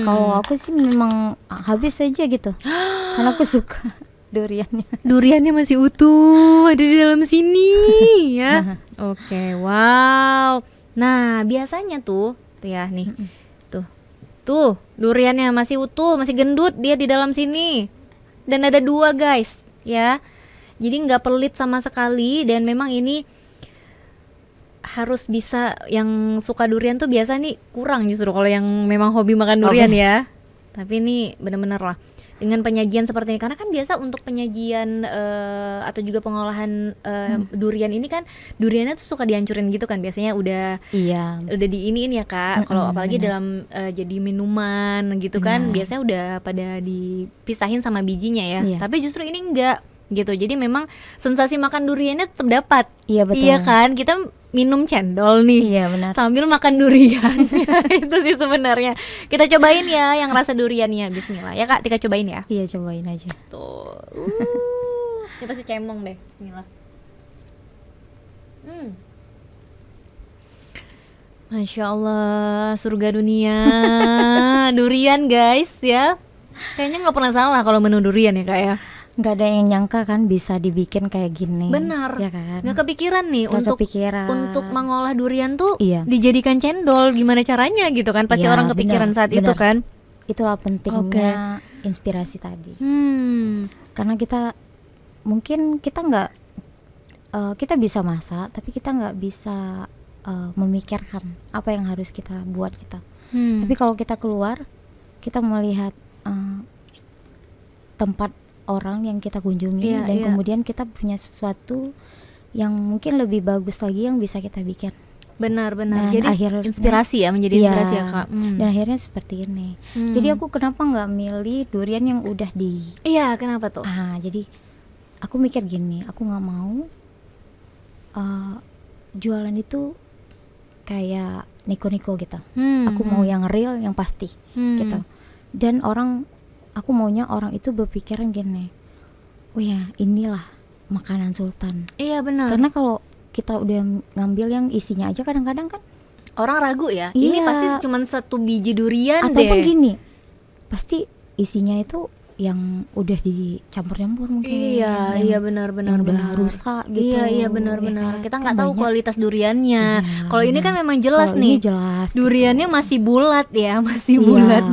Kalau aku sih memang habis aja gitu. Karena aku suka duriannya. Duriannya masih utuh ada di dalam sini ya. Oke, wow. Nah biasanya tuh ya nih, tuh duriannya masih utuh, masih gendut dia di dalam sini. Dan ada 2 guys, ya. Jadi nggak pelit sama sekali dan memang ini harus bisa yang suka durian tuh biasa nih kurang justru kalau yang memang hobi makan durian ya. Tapi ini bener-bener lah dengan penyajian seperti ini karena kan biasa untuk penyajian atau juga pengolahan durian ini kan duriannya tuh suka dihancurin gitu kan biasanya udah di ini ya Kak. Kalau apalagi dalam jadi minuman gitu kan biasanya udah pada dipisahin sama bijinya ya. Tapi justru ini enggak gitu. Jadi memang sensasi makan duriannya tetap dapat. Iya betul. Iya kan? Kita minum cendol nih. Iya benar. Sambil makan durian. Itu sih sebenarnya. Kita cobain ya yang rasa duriannya. Bismillah. Ya Kak, Tika cobain ya. Iya, cobain aja. Tuh. Ini pasti cemong deh. Bismillah. Masya Allah, surga dunia. Durian guys ya. Kayaknya nggak pernah salah kalau menu durian ya Kak ya. Nggak ada yang nyangka kan bisa dibikin kayak gini. Benar. Ya kan? Nggak kepikiran nih untuk mengolah durian tuh dijadikan cendol. Gimana caranya gitu kan? Pasti orang kepikiran saat itu kan. Itulah pentingnya inspirasi tadi. Karena mungkin kita nggak kita bisa masak, tapi kita nggak bisa memikirkan apa yang harus kita buat kita. Tapi kalau kita keluar, kita melihat tempat orang yang kita kunjungi, Iya, dan iya. kemudian kita punya sesuatu yang mungkin lebih bagus lagi yang bisa kita bikin. Benar-benar. Dan Jadi akhirnya- inspirasi ya, menjadi Iya, inspirasi ya Kak. Dan akhirnya seperti ini. Jadi aku kenapa nggak milih durian yang udah Iya, kenapa tuh? jadi aku mikir gini, aku nggak mau jualan itu kayak niko-niko gitu. Aku mau yang real, yang pasti gitu. Dan aku maunya orang itu berpikiran gini, oh ya inilah makanan sultan. Iya benar. Karena kalau kita udah ngambil yang isinya aja, kadang-kadang kan Orang ragu ya, ini Iya. pasti cuma satu biji durian ataupun deh. gini, pasti isinya itu yang udah dicampur-campur mungkin. Iya, yang- iya benar-benar yang udah benar. rusak gitu. Iya, iya ya benar-benar. kan? Kita Kan nggak tahu banyak. kualitas duriannya. Iya, Kalau ini benar. kan memang jelas Kalau nih. ini jelas gitu. Duriannya masih bulat ya, masih Iya, bulat.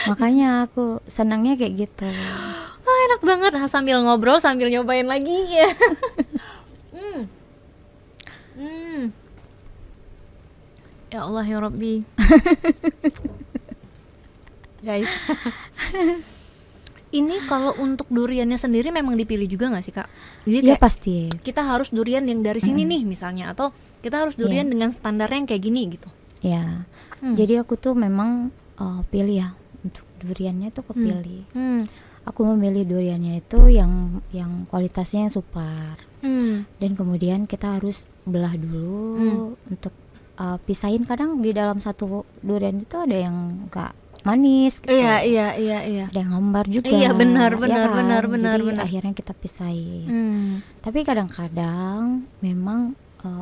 makanya aku senangnya kayak gitu. Ah, enak banget sambil ngobrol sambil nyobain lagi ya. Ya Allah ya Rabbi. Guys. Ini kalau untuk duriannya sendiri memang dipilih juga nggak sih Kak? Jadi Iya kayak pasti. kita harus durian yang dari sini nih misalnya, atau kita harus durian dengan standar yang kayak gini gitu. Ya. Jadi aku tuh memang pilih ya untuk duriannya tuh kepilih. Aku memilih duriannya itu yang kualitasnya yang super. Dan kemudian kita harus belah dulu untuk pisahin. Kadang di dalam satu durian itu ada yang enggak manis gitu. Iya, iya, iya, iya. Ada yang hambar juga. Iya, benar, ya benar, kan? benar, benar, Jadi benar. akhirnya kita pisahin. Tapi kadang-kadang memang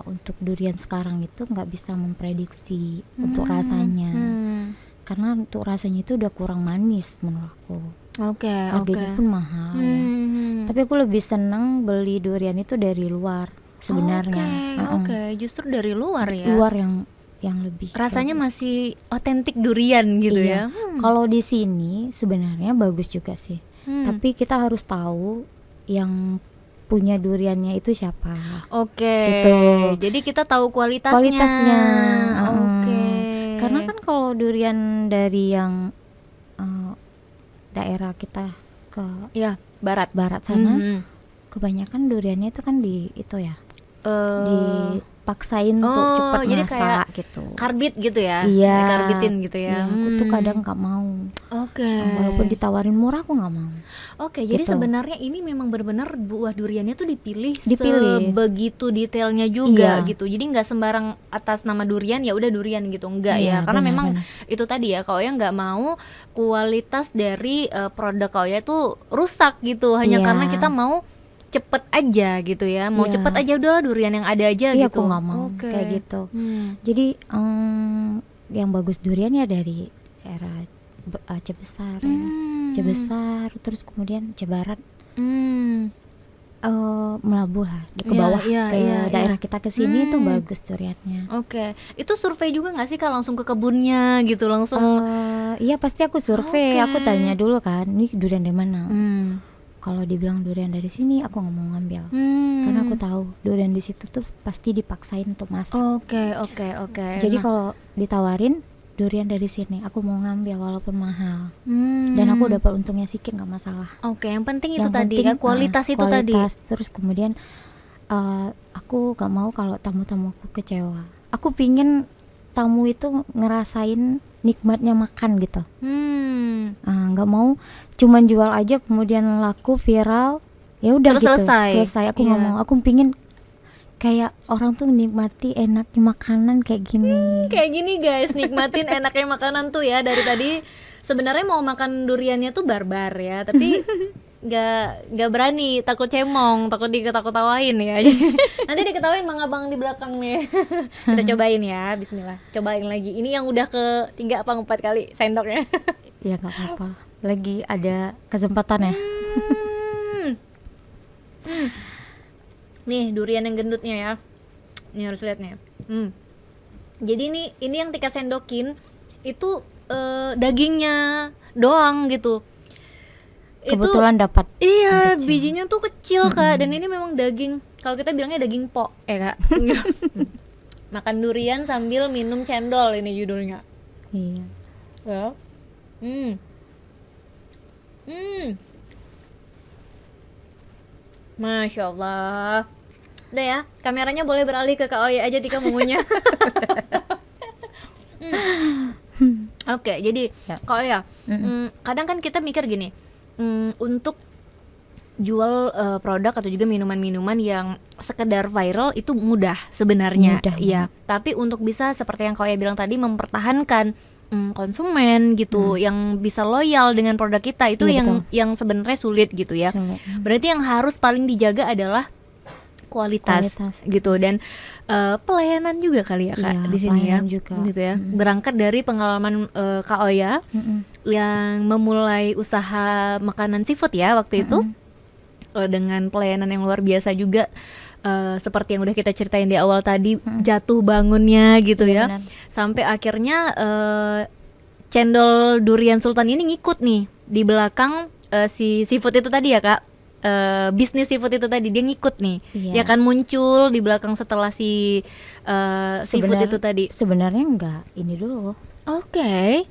untuk durian sekarang itu nggak bisa memprediksi untuk rasanya. Karena untuk rasanya itu udah kurang manis menurut aku. Oke, Harganya pun mahal ya. Tapi aku lebih senang beli durian itu dari luar sebenarnya. Oke, justru dari luar ya. Luar yang lebih Rasanya bagus. masih otentik durian gitu ya. Iya. Kalau di sini sebenarnya bagus juga sih. Tapi kita harus tahu yang punya duriannya itu siapa. Oke. Gitu. Jadi kita tahu kualitasnya. Kualitasnya. Oke. Karena kan kalau durian dari yang daerah kita ke ya, barat. barat sana, Mhm. kebanyakan duriannya itu kan itu ya Eh, dipaksain untuk oh, cepat jadi masak kayak gitu. karbit gitu ya. Iya. Dikarbitin gitu ya. Iya, aku tuh kadang nggak mau. Oke. Walaupun ditawarin murah aku nggak mau. Oke, jadi Gitu. sebenarnya ini memang benar-benar buah duriannya tuh dipilih Dipilih. sebegitu detailnya juga Iya. gitu. Jadi nggak sembarang atas nama durian ya udah durian gitu, enggak ya. Iya, Karena memang benar-benar. itu tadi ya, kalau yang nggak mau kualitas dari produk kau ya itu rusak gitu hanya Iya. karena kita mau cepet aja gitu ya. Mau Iya. cepet aja udahlah durian yang ada aja Iya, gitu. aku nggak mau Oke. kayak gitu. Hmm. Jadi yang bagus durian ya dari daerah Aceh Besar ya. Aceh Besar, terus kemudian Aceh Barat, Hmm. melabuh lah ke Iya, bawah iya, ke iya, daerah iya. kita ke sini itu bagus duriannya. Oke, itu survei juga nggak sih Kak, langsung ke kebunnya gitu langsung? Iya pasti aku survei, Oke. aku tanya dulu kan, ini durian dari mana? Hmm. Kalau dibilang durian dari sini, aku nggak mau ngambil, Hmm. karena aku tahu durian di situ tuh pasti dipaksain untuk masak. Oke, oke, oke. Jadi Nah, kalau ditawarin durian dari sini, aku mau ngambil walaupun mahal, hmm. dan aku dapat untungnya sedikit nggak masalah. Oke, yang penting itu Yang tadi penting, ya, kualitas itu tadi. kualitas. Terus kemudian aku gak mau kalau tamu-tamuku kecewa. Aku pingin tamu itu ngerasain nikmatnya makan gitu. Nggak mau cuman jual aja kemudian laku viral ya udah Terus gitu selesai. Aku nggak Iya. mau. Aku pingin kayak orang tuh nikmati enaknya makanan kayak gini. Kayak gini guys, nikmatin enaknya makanan tuh ya. Dari tadi sebenarnya mau makan duriannya tuh barbar ya, tapi nggak berani, takut cemong, takut diketawain ya. Nanti diketawain mang abang di belakang nih. Kita cobain ya, bismillah. Cobain lagi. Ini yang udah ke 3 apa 4 kali sendoknya. Ya nggak apa-apa. Lagi ada kesempatan ya. Nih durian yang gendutnya ya. Ini harus lihat nih. Jadi ini yang Tika sendokin itu dagingnya doang gitu. kebetulan dapat Iya, yang kecil. bijinya tuh kecil Kak, dan ini memang daging, kalau kita bilangnya daging po, Kak. Makan durian sambil minum cendol, ini judulnya. Iya. Ya. Hmm. Hmm. Masya Allah. Udah ya, kameranya boleh beralih ke Kak Oya aja Tika mengunyah. Oke, jadi Ya. Kak Oya, kadang kan kita mikir gini, untuk jual produk atau juga minuman-minuman yang sekedar viral itu mudah sebenarnya, Mudah iya. Tapi untuk bisa seperti yang Kak Oya bilang tadi, mempertahankan konsumen gitu, yang bisa loyal dengan produk kita itu Iya, yang sebenarnya sulit gitu ya. Sulit. Berarti yang harus paling dijaga adalah kualitas gitu, dan pelayanan juga kali ya Kak, Iya, di sini ya, pelayanan juga. gitu ya. Berangkat dari pengalaman Kak Oya yang memulai usaha makanan seafood ya waktu itu, dengan pelayanan yang luar biasa juga, seperti yang udah kita ceritain di awal tadi, jatuh bangunnya gitu ya, Iya, benar. sampai akhirnya cendol durian sultan ini ngikut nih di belakang si seafood itu tadi ya Kak. Bisnis seafood itu tadi dia ngikut nih, Iya. ya kan, muncul di belakang setelah si seafood itu tadi. Sebenarnya enggak ini dulu. Oke.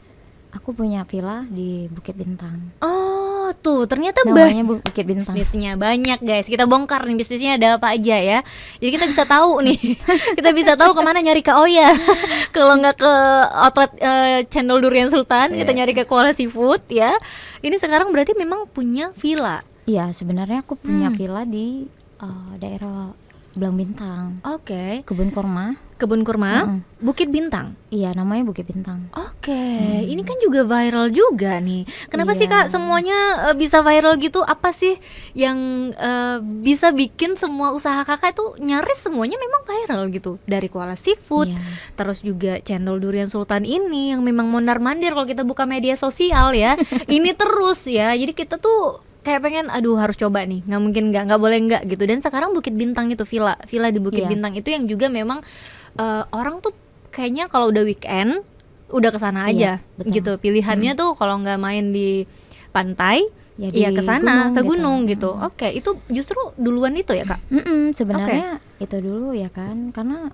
Aku punya villa di Bukit Bintang. Oh tuh ternyata Namanya Bukit Bintang. bisnisnya banyak guys. Kita bongkar nih bisnisnya ada apa aja ya. Jadi kita bisa tahu nih, kita bisa tahu kemana nyari Kak Oya. Kalau nggak ke outlet cendol durian sultan, kita nyari ke Kuala Seafood ya. Ini sekarang berarti memang punya villa. Iya, sebenarnya aku punya villa di daerah Belang Bintang, Oke. Kebun Kurma. Kebun kurma, Bukit Bintang. Iya, namanya Bukit Bintang. Oke, ini kan juga viral juga nih. Kenapa sih Iya. Kak semuanya bisa viral gitu? Apa sih yang bisa bikin semua usaha Kakak itu nyaris semuanya memang viral gitu? Dari Kuala Seafood, Iya. terus juga cendol durian sultan ini yang memang mondar-mandir kalau kita buka media sosial ya. Ini terus ya. Jadi kita tuh kayak pengen, aduh harus coba nih, nggak mungkin nggak boleh nggak gitu. Dan sekarang Bukit Bintang itu villa di Bukit Iya. Bintang itu yang juga memang orang tuh kayaknya kalau udah weekend udah kesana aja Iya, betul. gitu. Pilihannya tuh kalau nggak main di pantai, Ya, ya di kesana ke gunung gunung gitu. gitu. Oke, itu justru duluan itu ya Kak. Sebenarnya itu dulu ya kan, karena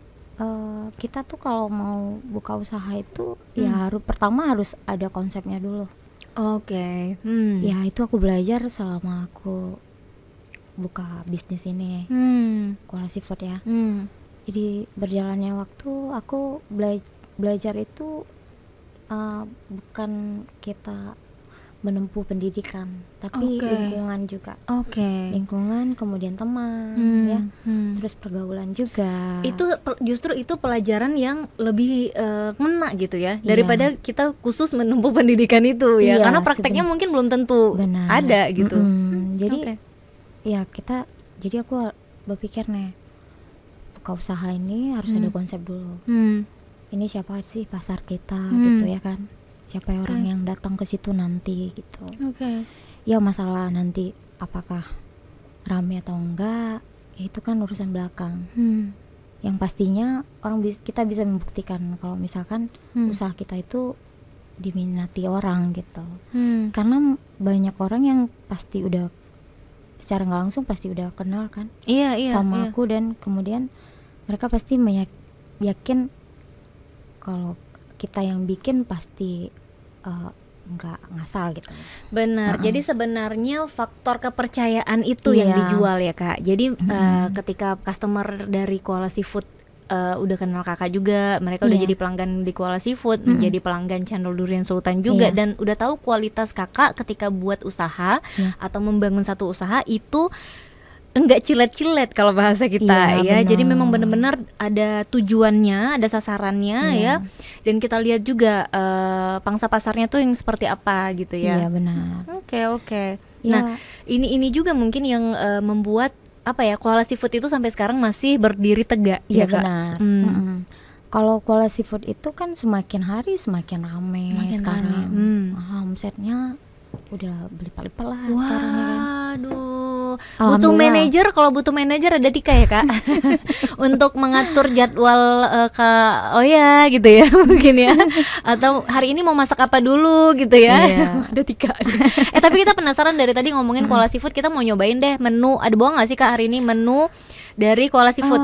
kita tuh kalau mau buka usaha itu ya pertama harus ada konsepnya dulu. Oke. Ya itu aku belajar selama aku buka bisnis ini, Kuala Seafood ya. Jadi berjalannya waktu aku belajar itu bukan kita menempuh pendidikan, tapi Oke. lingkungan juga. Oke. Lingkungan, kemudian teman, ya, terus pergaulan juga. Itu justru itu pelajaran yang lebih ngena gitu ya, daripada kita khusus menempuh pendidikan itu ya. Iya, Karena prakteknya mungkin belum tentu benar. ada gitu. Jadi Oke. ya jadi aku berpikir nih, buka usaha ini harus ada konsep dulu. Ini siapa sih pasar kita gitu ya kan? Siapa orang yang datang ke situ nanti gitu. Oke. Ya masalah nanti apakah rame atau enggak, ya itu kan urusan belakang. Yang pastinya kita bisa membuktikan kalau misalkan usaha kita itu diminati orang gitu. Karena banyak orang yang pasti udah secara nggak langsung pasti udah kenal kan Iya sama aku, dan kemudian mereka pasti yakin kalau kita yang bikin pasti nggak ngasal gitu. Benar. Jadi sebenarnya faktor kepercayaan itu yang Iya. dijual ya Kak. Jadi ketika customer dari Kuala Seafood udah kenal Kakak juga, mereka udah Iya. jadi pelanggan di Kuala Seafood, menjadi pelanggan cendol durian sultan juga, Iya. dan udah tahu kualitas Kakak ketika buat usaha Iya. atau membangun satu usaha itu enggak cilet-cilet kalau bahasa kita ya. Iya, Jadi benar. memang benar-benar ada tujuannya, ada sasarannya Iya. ya. Dan kita lihat juga pangsa pasarnya tuh yang seperti apa gitu ya. Iya benar. Oke. Ya. Nah, ini juga mungkin yang membuat apa ya, Kuala Seafood itu sampai sekarang masih berdiri tegak. ya, Iya Kak? benar. Kalau Kuala Seafood itu kan semakin hari semakin ramai Makin sekarang. rame. Omsetnya udah berlipat-lipat lah sekarang ya kan. Waduh, butuh Alhamdulillah. manajer. Kalau butuh manajer ada Tika ya kak, untuk mengatur jadwal kak. Oh ya gitu ya mungkin ya. Atau hari ini mau masak apa dulu gitu ya. Iya. Ada Tika. Tapi kita penasaran dari tadi ngomongin Koala Seafood, kita mau nyobain deh menu. Ada bohong nggak sih kak hari ini menu dari Koala Seafood?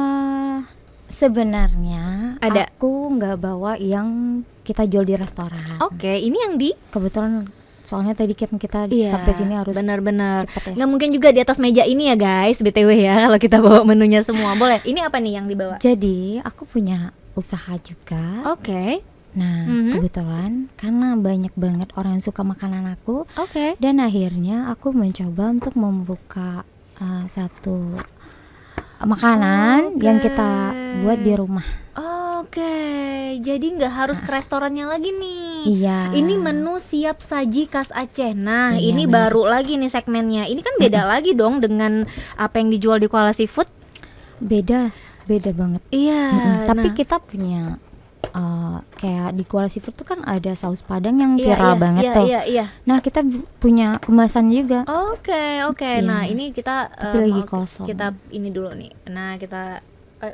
Sebenarnya Ada. aku nggak bawa yang kita jual di restoran. Oke, ini yang di Kebetulan soalnya tadi kan kita Iya, sampai sini harus benar-benar. cepet ya. Nggak mungkin juga di atas meja ini ya guys, BTW ya, kalau kita bawa menunya semua. Boleh. Ini apa nih yang dibawa? Jadi aku punya usaha juga. Oke. Nah, kebetulan karena banyak banget orang yang suka makanan aku, Oke. dan akhirnya aku mencoba untuk membuka satu makanan yang kita buat di rumah. Oke. Jadi nggak harus ke restorannya lagi nih. Iya. Ini menu siap saji khas Aceh. Nah, Iya, ini benar. baru lagi nih segmennya. Ini kan beda lagi dong dengan apa yang dijual di Koala Seafood. Beda banget. Iya. Tapi nah. kita punya kayak di Koala Seafood tuh kan ada saus padang yang Iya, viral iya, banget iya, tuh. Iya, iya. Nah, kita punya kemasan juga. Oke. Iya. Nah, ini kita Tapi lagi mau kosong. kita ini dulu nih. Nah, kita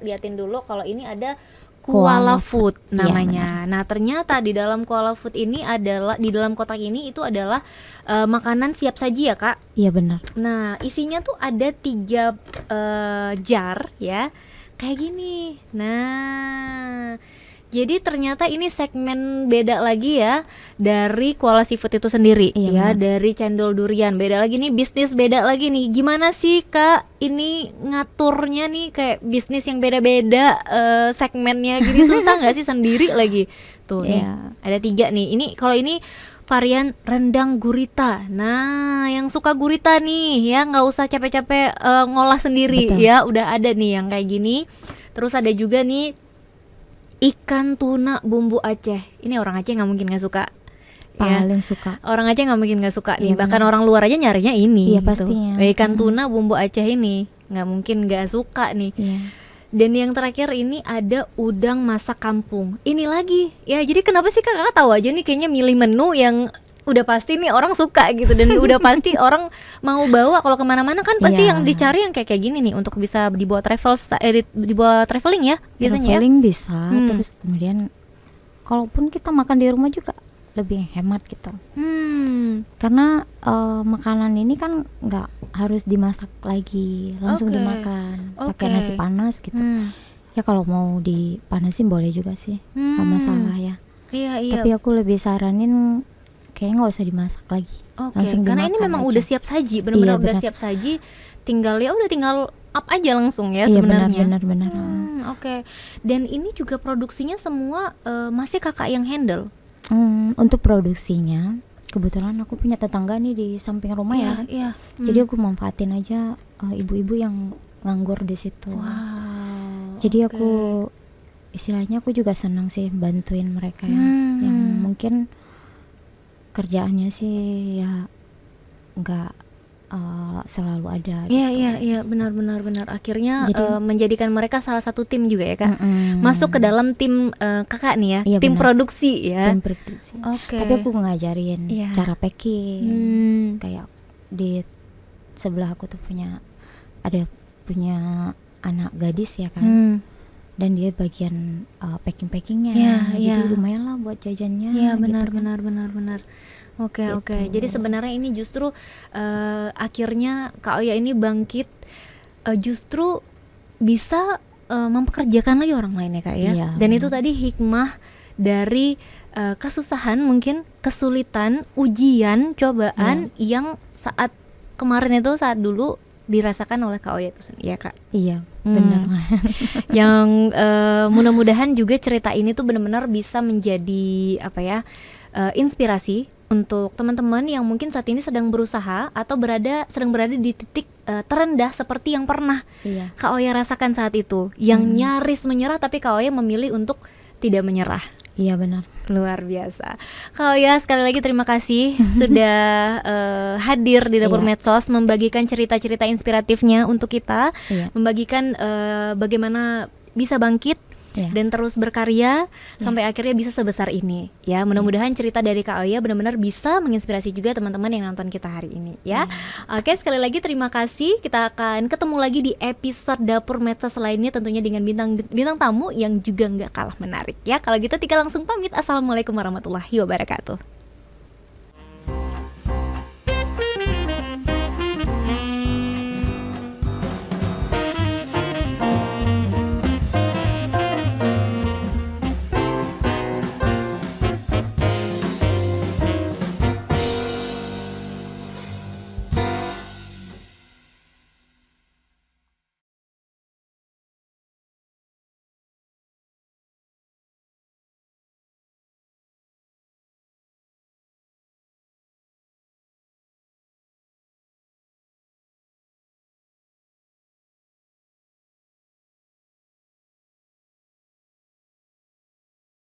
liatin dulu kalau ini ada Koala Koala Food Iya, namanya. Nah, ternyata di dalam Koala Food ini adalah di dalam kotak ini itu adalah makanan siap saji ya, Kak. Iya benar. Nah, isinya tuh ada 3 jar ya. Kayak gini. Nah, jadi ternyata ini segmen beda lagi ya dari Koala Seafood itu sendiri. Iya, ya, benar. dari cendol durian beda lagi nih, bisnis beda lagi nih. Gimana sih Kak ini ngaturnya nih kayak bisnis yang beda-beda segmennya gini, susah nggak sih sendiri lagi? Tuh nih, Iya. ada 3 nih. Ini kalau ini varian rendang gurita. Nah, yang suka gurita nih ya nggak usah capek-capek ngolah sendiri. Betul. Ya, udah ada nih yang kayak gini. Terus ada juga nih ikan tuna bumbu Aceh. Ini orang Aceh nggak mungkin nggak suka. Ya, Paling suka. orang Aceh nggak mungkin nggak suka nih. Iya, Bahkan benar. orang luar aja nyarinya ini. Iya, gitu. pastinya. Ikan tuna bumbu Aceh ini nggak mungkin nggak suka nih. Iya. Dan yang terakhir ini ada udang masak kampung. Ini lagi. Ya, jadi kenapa sih kakak tahu aja nih kayaknya milih menu yang udah pasti nih orang suka gitu, dan udah pasti orang mau bawa kalau kemana-mana kan pasti Iya. yang dicari yang kayak gini nih untuk bisa dibawa dibawa traveling ya biasanya ya. Traveling bisa, Hmm. terus kemudian kalaupun kita makan di rumah juga lebih hemat gitu. Karena makanan ini kan nggak harus dimasak lagi, langsung Oke. dimakan pakai Oke. nasi panas gitu. Hmm. Ya kalau mau dipanasin boleh juga sih, nggak Hmm. masalah ya. Iya, iya. Tapi aku lebih saranin kayaknya nggak usah dimasak lagi. Oke, langsung karena ini dimakan memang aja. udah siap saji, benar-benar Iya, udah benar. siap saji. Tinggal up aja langsung ya Iya sebenarnya. benar. Oke. Dan ini juga produksinya semua masih kakak yang handle. Untuk produksinya kebetulan aku punya tetangga nih di samping rumah ya. Iya. Jadi aku manfaatin aja ibu-ibu yang nganggur di situ. Wow. Jadi oke. aku istilahnya aku juga senang sih bantuin mereka ya, Hmm. yang mungkin kerjaannya sih ya nggak selalu ada. Iya, gitu. iya, benar. Akhirnya Jadi- menjadikan mereka salah satu tim juga ya kak. Mm-mm. Masuk ke dalam tim kakak nih ya, Iya, tim benar. produksi ya. Tim produksi. Oke. Tapi aku ngajarin Iya. cara packing. Kayak di sebelah aku tuh punya anak gadis ya kan. Dan dia bagian packing-packingnya. Iya, Jadi iya. lumayan lah buat jajannya. Iya, gitu benar. Oke. Gitu. Jadi sebenarnya ini justru akhirnya Kak Oya ini bangkit justru bisa mempekerjakan lagi orang lain ya Kak ya. Iya, Dan itu benar. tadi hikmah dari kesusahan, mungkin kesulitan, ujian, cobaan yang saat kemarin itu saat dulu dirasakan oleh Kak Oya itu sendiri ya Kak. Iya, benar. Yang mudah-mudahan juga cerita ini tuh benar-benar bisa menjadi apa ya, inspirasi untuk teman-teman yang mungkin saat ini sedang berusaha atau sedang berada di titik terendah seperti yang pernah Iya. Kak Oya rasakan saat itu, yang nyaris menyerah tapi Kak Oya memilih untuk tidak menyerah. Iya, benar. Luar biasa. Kak Oya, sekali lagi terima kasih sudah hadir di Dapur Iya. Medsos, membagikan cerita-cerita inspiratifnya untuk kita, Iya. membagikan bagaimana bisa bangkit Iya. dan terus berkarya sampai akhirnya bisa sebesar ini ya. Mudah-mudahan cerita dari Kak Oya benar-benar bisa menginspirasi juga teman-teman yang nonton kita hari ini ya. Oke, sekali lagi terima kasih. Kita akan ketemu lagi di episode Dapur Medsos lainnya, tentunya dengan bintang tamu yang juga nggak kalah menarik ya. Kalau gitu Tika langsung pamit. Assalamualaikum warahmatullahi wabarakatuh.